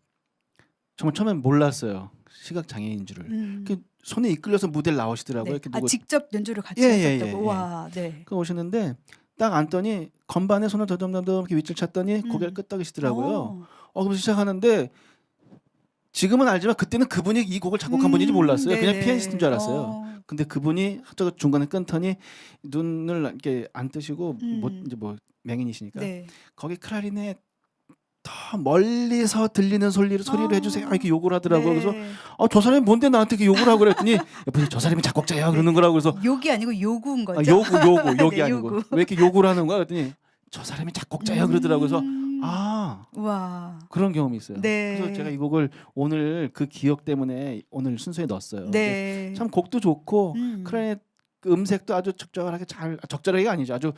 정말 처음엔 몰랐어요. 시각 장애인 줄을. 그 손에 이끌려서 무대를 나오시더라고요.
네.
이렇게
아,
누구
직접 연주를 같이
예, 예,
하셨다고.
예, 예.
와, 네.
그 오시는데 딱 앉더니 건반에 손을 더듬더듬 이렇게 윗줄 쳤더니 고개를 끄덕이시더라고요. 그래서 시작하는데 지금은 알지만 그때는 그분이 이 곡을 작곡한 분인지 몰랐어요. 그냥
네네.
피아니스트인 줄 알았어요. 근데 그분이 저 중간에 끊더니 눈을 이렇게 안 뜨시고 이제 뭐 맹인이시니까
네.
거기 클라리넷 더 멀리서 들리는 소리를 해주세요. 이렇게 욕을 하더라고요. 그래서
네.
저 사람이 뭔데 나한테 이렇게 욕을 하고 그랬더니 옆에서 저 사람이 작곡자야 그러는 거라고. 그래서
욕이 아니고 요구인 거죠.
욕이
네,
아니고
요구.
왜 이렇게 욕을 하는 거야 그랬더니 저 사람이 작곡자야 그러더라고요. 그래서
와.
그런 경험이 있어요.
네.
그래서 제가 이 곡을 오늘 그 기억 때문에 오늘 순서에 넣었어요.
네.
참 곡도 좋고 클라리넷 그 음색도 아주 적절하게 적절하게가 아니죠. 아주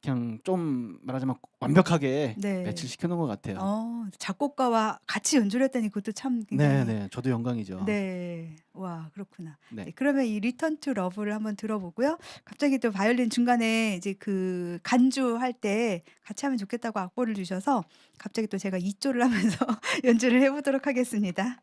그냥 좀 말하자면 완벽하게
네.
매치시켜 놓은 것 같아요.
작곡가와 같이 연주를 했다니 그것도 참 굉장히
네, 저도 영광이죠.
네. 와, 그렇구나.
네.
네, 그러면 이 리턴 투 러브를 한번 들어보고요. 갑자기 또 바이올린 중간에 이제 그 간주할 때 같이 하면 좋겠다고 악보를 주셔서 갑자기 또 제가 2조를 하면서 연주를 해보도록 하겠습니다.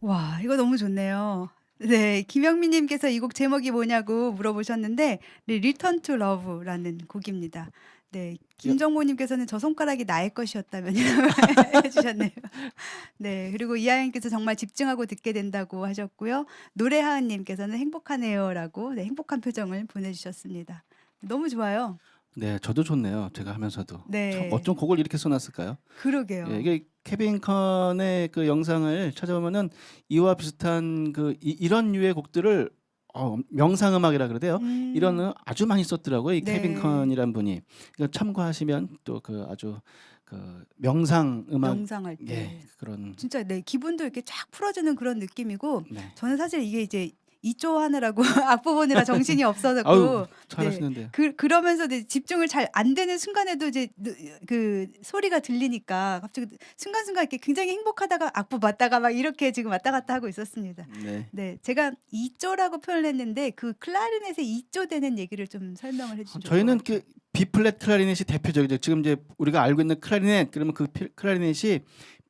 와 이거 너무 좋네요. 네. 김영민 님께서 이 곡 제목이 뭐냐고 물어보셨는데 네 리턴 투 러브라는 곡입니다. 네.
여
김정모 님께서는 "저 손가락이 나의 것이었다면이라고 해 주셨네요. 네. 그리고 이하연 님께서 "정말 집중하고 듣게 된다."고 하셨고요. 노래하은 님께서는 "행복하네요."라고 네 행복한 표정을 보내주셨습니다. 너무 좋아요.
네. 저도 좋네요. 제가 하면서도. 참
네.
어쩜 곡을 이렇게 써 놨을까요? 예
그러게요.
이게 케빈 컨의 그 영상을 찾아보면은 이와 비슷한 그 이런 류의 곡들을 명상 음악이라 그러대요. 이런
음.
아주 많이 썼더라고요. 이 케빈
네.
컨이란 분이. 이거 참고하시면 또 그 아주 그 명상 음악
명상할
예
때.
그런
진짜 네 기분도 이렇게 쫙 풀어주는 그런 느낌이고
네.
저는 사실 이게 이제 이조 하느라고 악보 보느라 정신이 없어
아유
갖고 네
잘하시는데요.
그러면서도 이제 집중을 잘 안 되는 순간에도 이제 그 소리가 들리니까 갑자기 순간순간 이렇게 굉장히 행복하다가 악보 맞다가 막 이렇게 지금 왔다 갔다 하고 있었습니다.
네.
네. 제가 이조라고 표현을 했는데 그 클라리넷의 이조 되는 얘기를 좀 설명을 해 주시면 좋을 것
저희는
같아요.
그 B 플랫 클라리넷이 대표적이죠. 지금 이제 우리가 알고 있는 클라리넷 그러면 그 클라리넷이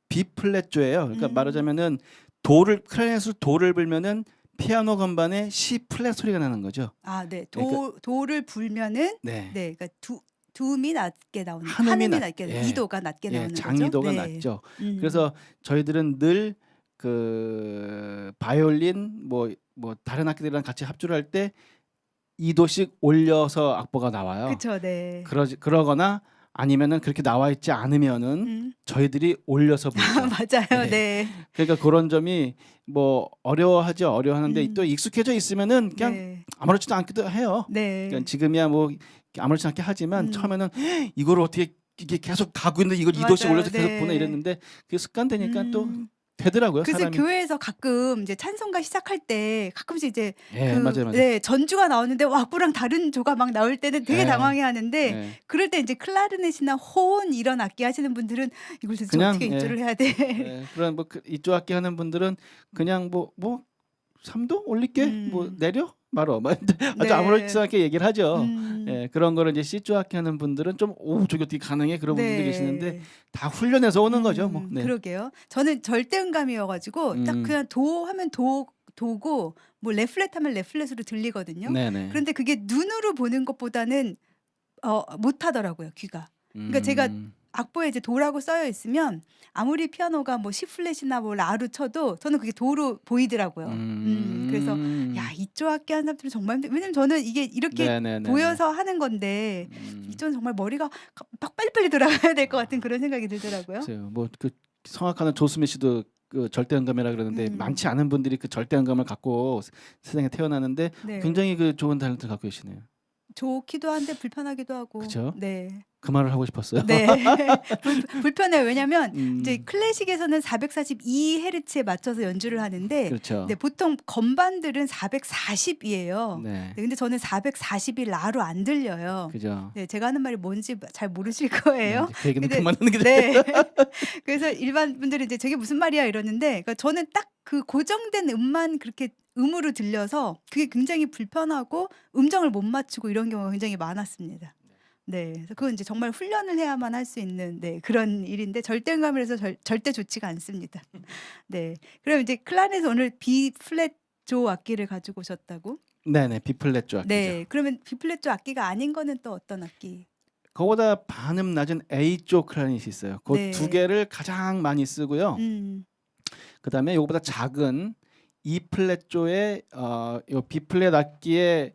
B 플랫조예요. 그러니까
음.
말하자면은 도를 클라리넷으로 도를 불면은 피아노 건반에 C 플랫 소리가 나는 거죠.
아 네.
예 그러니까
도를 불면은
네.
네 그러니까 두음이 낮게 나오는
한음이
한음이
낮
낮게
예.
이도가 낮게
예
나오는 거죠.
장이도가
네.
낮죠.
음.
그래서 저희들은 늘 그 바이올린 뭐 다른 악기들이랑 같이 합주를 할 때 2 도씩 올려서 악보가 나와요.
그쵸. 네.
그러거나 아니면은 그렇게 나와 있지 않으면은
음.
저희들이 올려서 부르죠.
맞아요.
예.
네.
그러니까 고런 점이 뭐 어려워하죠. 어려워하는데 또
음.
익숙해져 있으면은 그냥
네.
아무렇지도 않기도 해요. 그러니까
네.
지금이야 뭐 아무렇지 않게 하지만
음.
처음에는 이거를 어떻게 이게 계속 가고 있는데 이걸 2 도씩
맞아요.
올려서 계속 보내
네.
이랬는데 그게 습관되니까 또
음.
되더라고요,
그래서
사람이.
교회에서 가끔 이제 찬송가 시작할 때 가끔씩 이제
예.
그
맞아요, 맞아요.
네 전주가 나오는데 와 악보랑 다른 조가 막 나올 때는 되게
예.
당황해하는데
예.
그럴 때 인제 클라리넷이나 호은 이런 악기 하시는 분들은 '이걸 도대체 어떻게
그냥 예.
입조를 해야 돼?'
예. 그런 뭐 그 이쪽 악기 하는 분들은 그냥 뭐 3 도 올릴게. 뭐
음.
내려 말어. 막 아주 아무렇지도
네.
않게 얘기를 하죠.
음.
예. 그런 거를 이제 C조 악기 하는 분들은 좀 '오 저게 어떻게 가능해?' 그런 분들도 계시는데
네.
다 훈련해서 오는 거죠, 뭐. 네.
그러게요. 저는 절대음감이어 가지고 딱
음.
그냥 도 하면 도고 뭐 레 플랫 하면 레 플랫으로 들리거든요.
네네.
그런데 그게 눈으로 보는 것보다는 못 하더라고요, 귀가. 그러니까 제가
음.
악보에 이제 도라고 쓰여 있으면 아무리 피아노가 뭐 C 플랫이나 뭐 라로 쳐도 저는 그게 도로 보이더라고요. 그래서
음.
야 이조 악기 하는 사람들은 정말 왜냐면 저는 이게 이렇게
네네네네.
보여서 하는 건데
음.
이조는 정말 머리가 막 빨리빨리 돌아가야 될 것 같은 그런 생각이 들더라고요.
글쎄요. 뭐 그 성악하는 조스미 씨도 그 절대음감이라 그러는데
음.
많지 않은 분들이 그 절대음감을 갖고 세상에 태어나는데
네.
굉장히 그 좋은 탤런트를 갖고 계시네요.
좋기도 한데 불편하기도 하고.
그쵸?
네.
그 말을 하고 싶었어요.
네. 불편해요. 왜냐면 이제
음.
클래식에서는 442 헤르츠에 맞춰서 연주를 하는데
그렇죠.
네 보통 건반들은 440 이에요.
네.
네 근데 저는 440이 라로 안 들려요.
그죠.
네 제가 하는 말이 뭔지 잘 모르실
네.
거예요.
이제 그 얘기는
근데
그만하는 게
네. 그래서 일반 분들이 이제 "저게 무슨 말이야?" 이러는데 그러니까 저는 딱 그 고정된 음만 그렇게 음으로 들려서 그게 굉장히 불편하고 음정을 못 맞추고 이런 경우가 굉장히 많았습니다. 네. 그래서 그건 인제 정말 훈련을 해야만 할 수 있는 네 그런 일인데 절대음감을 해서 절대 좋지가 않습니다. 네. 그럼 이제 클라리넷 오늘 B 플랫 조 악기를 가지고 오셨다고?
네네. B 플랫조 악기죠.
네. 그러면 B 플랫 조 악기가 아닌 거는 또 어떤 악기?
그거보다 반음 낮은 A조 클라리넷이 있어요. 그 두
네.
개를 가장 많이 쓰고요.
음.
그다음에 요거보다 작은 E 플랫조의 요 B 플랫 악기의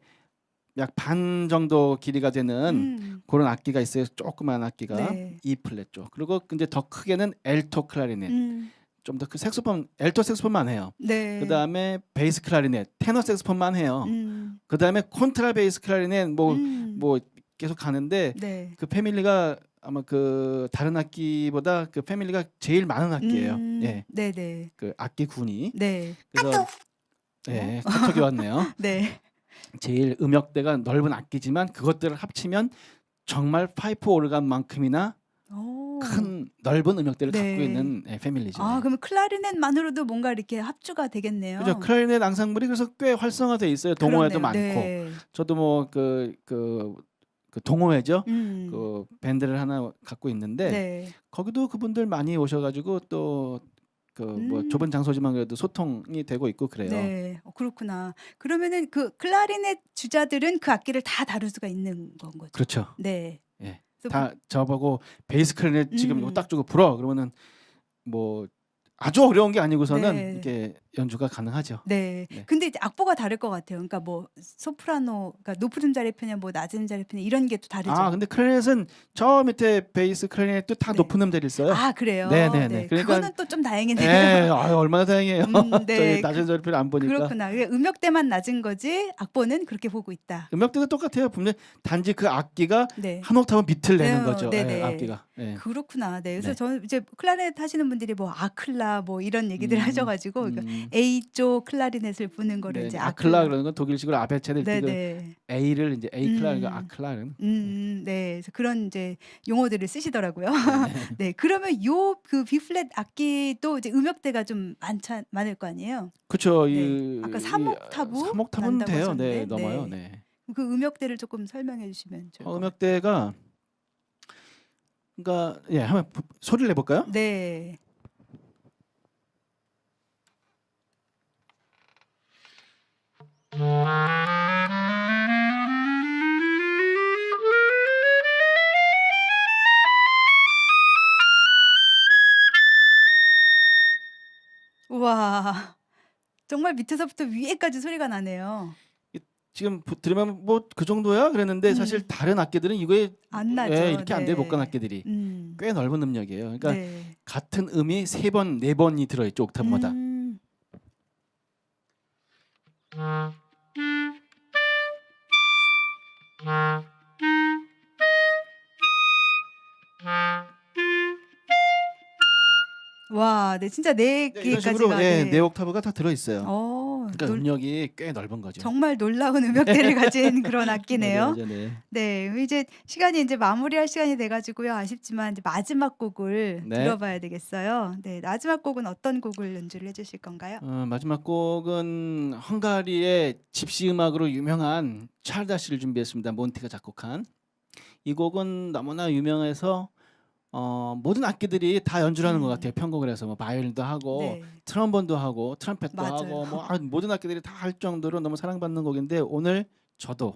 약 반 정도 길이가 되는
음.
고런 악기가 있어요. 조그마한 악기가
네.
E 플랫조. 그리고 근데 더 크게는 엘토 클라리넷.
음.
좀 더 그 색소폰 엘토 색소폰만 해요.
네.
그다음에 베이스 클라리넷, 테너 색소폰만 해요.
음.
그다음에 콘트라 베이스 클라리넷
음.
뭐 계속 가는데
네.
그 패밀리가 아마 그 다른 악기보다 그 패밀리가 제일 많은 악기예요. 예.
네네.
그 악기군이.
네.
그래서 예, 카톡이 왔네요.
네.
제일 음역대가 넓은 악기지만 그것들을 합치면 정말 파이프 오르간만큼이나
오.
큰 넓은 음역대를 갖고
네.
있는 예, 패밀리죠.
아
예.
그러면 클라리넷만으로도 뭔가 이렇게 합주가 되겠네요.
그죠. 클라리넷 앙상블이 그래서 꽤 활성화돼 있어요. 동호회도
그렇네요.
많고.
네.
저도 뭐 그 동호회죠.
음.
그 밴드를 하나 갖고 있는데
네.
거기도 그분들 많이 오셔 가지고 또 그 뭐 좁은 장소지만 그래도 소통이 되고 있고 그래요.
네. 그렇구나. 그러면은 그 클라리넷 주자들은 그 악기를 다 다룰 수가 있는 건 거죠?
그렇죠.
네.
예.
그래서
다 저보고 베이스 클래리넷 지금 이거
음.
딱 주고 불어 그러면은 뭐 아주 어려운 게 아니고서는
네.
이렇게 연주가 가능하죠.
네.
네.
근데 이제 악보가 다를 것 같아요. 그러니까 뭐 소프라노 그러니까 높은 음자리 편이냐 뭐 낮은 음자리 편이냐 이런 게 또
아
다르죠.
근데 클래리넷은 저 밑에 베이스 클래리넷도 다
네.
높은 음대를 써요.
아 그래요?
네네네.
네.
그러니까
그거는 또 좀 다행이네요.
예, 아유 얼마나 다행이에요. 저희
네.
낮은 저리표를 안 보니까.
그렇구나. 그게 음역대만 낮은 거지 악보는 그렇게 보고 있다.
음역대도 똑같아요. 분명 단지 그 악기가
네.
한 옥타브 밑을 내는
네.
거죠. 예,
네네.
악기가. 예.
그렇구나. 네. 그래서
네.
저는 이제 클라리넷 하시는 분들이 뭐 아클라 뭐 이런 얘기들 하셔 가지고 그러니까
음.
A 쪽 클라리넷을 부는 거를
네,
이제
아클라
아클라.
그러는 건 독일식으로 아베체를 그
네네.
A를 이제 A 클라 그러니까
음.
아클라는.
네. 그래서 그런 이제 용어들을 쓰시더라고요.
네.
네. 그러면 요 그 B 플랫 악기도 이제 음역대가 좀 많을 거 아니에요?
그렇죠.
네. 아까 3 옥타브
3 옥타브는
난다고
돼요.
하셨는데
네, 넘어요.
네.
네.
그 음역대를 조금 설명해 주시면 좋을 것 같아요.
음역대가 그러니까 예, 한번 소리를 내 볼까요?
네. 우와. 정말 밑에서부터 위에까지 소리가 나네요.
지금 들으면 뭐 그 정도야 그랬는데 사실
음.
다른 악기들은 이거에
안 나죠.
예, 이렇게 안 돼요.
네.
목관 악기들이.
음.
꽤 넓은 음역이에요. 그러니까
네.
같은 음이 3번, 4번이 들어 있죠. 옥타브마다.
음. 와, 네 진짜 4
네, 이런 식으로
개까지가
예,
네.
4 옥타브가 다 들어 있어요. 그러니까
놀
음역이 꽤 넓은 거죠.
정말 놀라운 음역대를 가진 그런 악기네요.
맞아요, 네.
네. 이제 시간이 인제 마무리할 시간이 돼 가지고요. 아쉽지만 이제 마지막 곡을
네.
들어봐야 되겠어요. 네. 마지막 곡은 어떤 곡을 연주를 해 주실 건가요?
마지막 곡은 헝가리의 집시 음악으로 유명한 찰다시를 준비했습니다. 몬티가 작곡한. 이 곡은 너무나 유명해서 모든 악기들이 다 연주를 하는 것 같아요. 편곡을 해서 뭐 바이올린도 하고
네.
트럼본도 하고 트럼펫도
맞아요.
하고 뭐 모든 악기들이 다 할 정도로 너무 사랑받는 곡인데 오늘 저도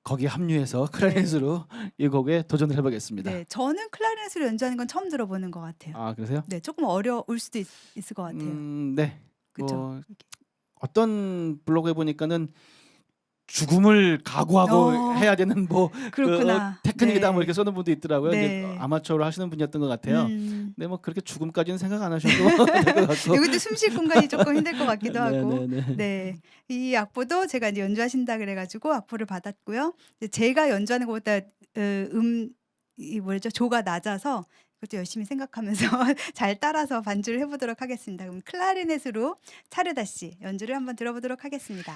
거기에 합류해서 클라리넷으로 이 곡에 도전을 해보겠습니다.
네. 저는 클라리넷으로 연주하는 건 처음 들어보는 것 같아요.
아 그러세요?
네. 조금 어려울 수도 있을 것 같아요.
네.
그쵸?
뭐 어떤 블로그에 보니까는 죽음을 각오하고 해야 되는 뭐
그렇구나.
테크닉이다 뭐
네.
이렇게 써는 분도 있더라고요. 이제
네.
아마추어로 하시는 분이었던 것 같아요. 근데 뭐 그렇게 죽음까지는 생각 안 하셔도 될 것 같고.
여기도 숨 쉴 공간이 조금 힘들 것 같기도 하고.
네네네.
네. 이 악보도 제가 이제 연주하신다 그래 가지고 악보를 받았고요. 이제 제가 연주하는 것보다 이 뭐죠? 조가 낮아서 그것도 열심히 생각하면서 잘 따라서 반주를 해 보도록 하겠습니다. 그럼 클라리넷으로 차르다시 연주를 한번 들어보도록 하겠습니다.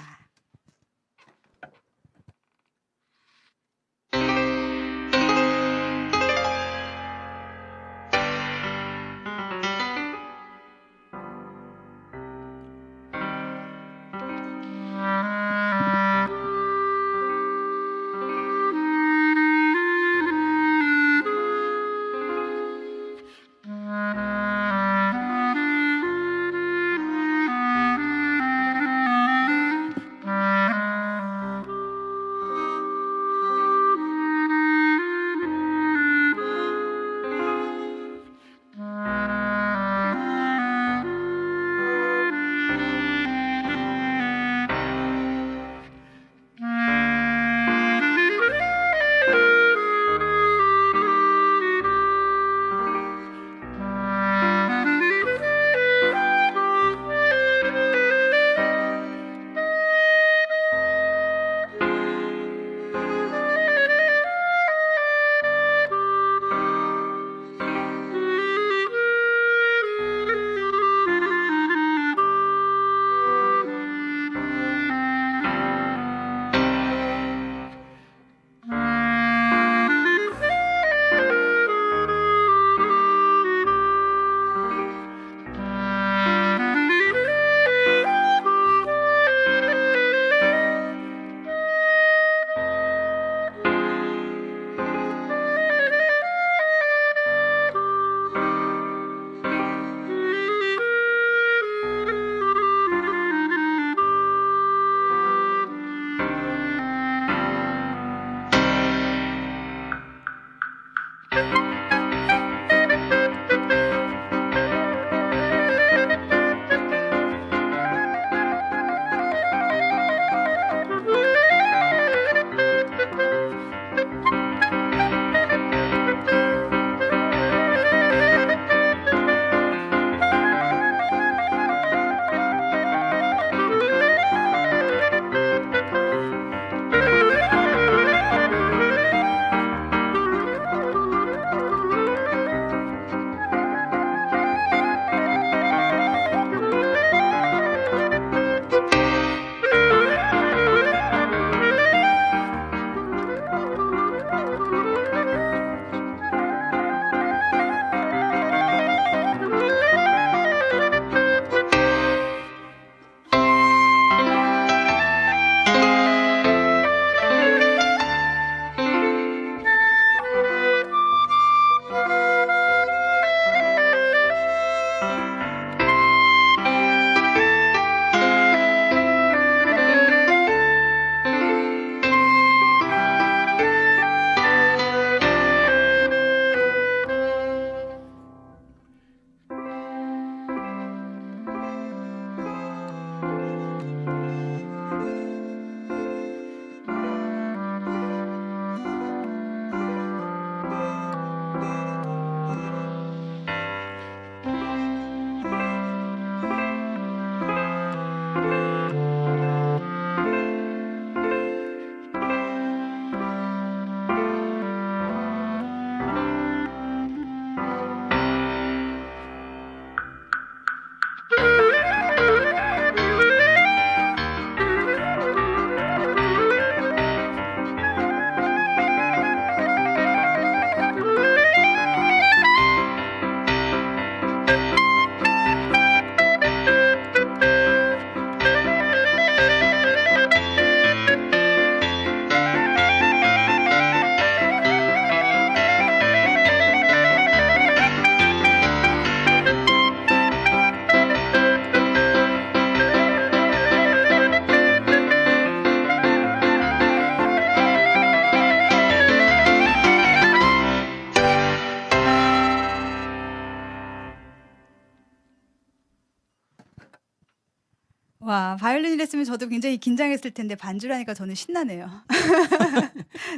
와, 바이올린을 했으면 저도 굉장히 긴장했을 텐데 반주를 하니까 저는 신나네요.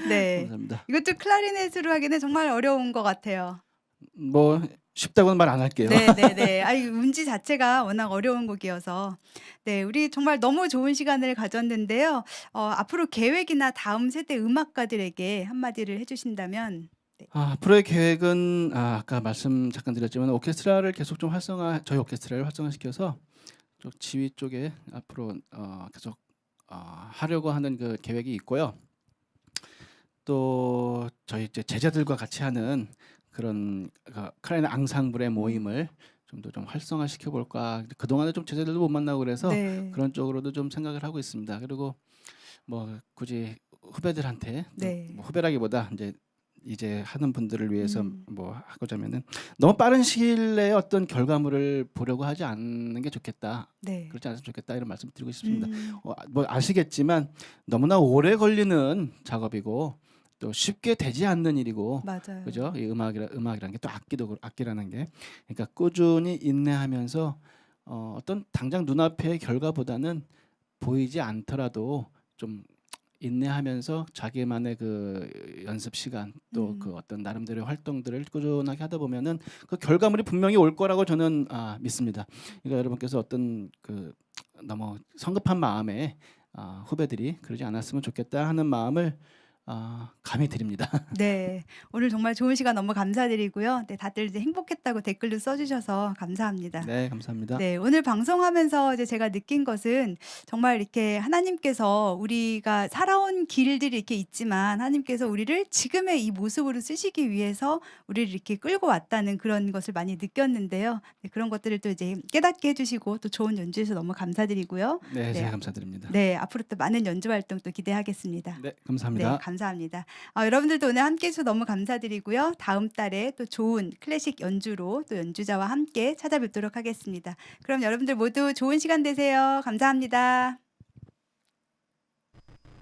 네.
감사합니다.
이것도 클라리넷으로 하기는 정말 어려운 것 같아요.
뭐 쉽다고는 말 안 할게요.
네네네. 이 운지 자체가 워낙 어려운 곡이어서. 네, 우리 정말 너무 좋은 시간을 가졌는데요. 앞으로 계획이나 다음 세대 음악가들에게 한마디를 해주신다면. 네.
앞으로의 계획은 아까 말씀 잠깐 드렸지만 오케스트라를 계속 좀 저희 오케스트라를 활성화시켜서 쪽 지휘 쪽에 앞으로 계속 하려고 하는 그 계획이 있고요. 또 저희 이제 제자들과 같이 하는 그런 클라리넷 앙상블의 모임을 좀 더 좀 활성화시켜 볼까. 그동안에 좀 제자들도 못 만나고 그래서
네.
그런 쪽으로도 좀 생각을 하고 있습니다. 그리고 뭐 굳이 후배들한테
네.
뭐 후배라기보다 이제 하는 분들을 위해서
음.
뭐 하고자면은 너무 빠른 시일 내에 어떤 결과물을 보려고 하지 않는 게 좋겠다.
네.
그렇지 않았으면 좋겠다 이런 말씀 드리고 싶습니다.
음.
뭐 아시겠지만 너무나 오래 걸리는 작업이고 또 쉽게 되지 않는 일이고
맞아요.
그죠? 이 음악이라는 게 또 악기라는 게 그러니까 꾸준히 인내하면서 어떤 당장 눈앞의 결과보다는 보이지 않더라도 좀 인내하면서 자기만의 그 연습 시간 또 그 어떤 나름대로의 활동들을 꾸준하게 하다 보면은 그 결과물이 분명히 올 거라고 저는 믿습니다. 그러니까 여러분께서 어떤 그 너무 성급한 마음에 후배들이 그러지 않았으면 좋겠다 하는 마음을 감히 드립니다.
네. 오늘 정말 좋은 시간 너무 감사드리고요. 네, 다들 이제 행복했다고 댓글도 써주셔서 감사합니다.
네, 감사합니다.
네, 오늘 방송하면서 이제 제가 느낀 것은 정말 이렇게 하나님께서 우리가 살아온 길들이 이렇게 있지만 하나님께서 우리를 지금의 이 모습으로 쓰시기 위해서 우리를 이렇게 끌고 왔다는 그런 것을 많이 느꼈는데요. 네, 그런 것들을 또 이제 깨닫게 해주시고 또 좋은 연주해 주셔서 너무 감사드리고요.
네,
네.
제가 감사드립니다.
네, 앞으로 또 많은 연주 활동 또 기대하겠습니다.
네,
네,
감사합니다.
감사합니다. 여러분들도 오늘 함께 해주셔서 너무 감사드리고요. 다음 달에 또 좋은 클래식 연주로 또 연주자와 함께 찾아뵙도록 하겠습니다. 그럼 여러분들 모두 좋은 시간 되세요. 감사합니다.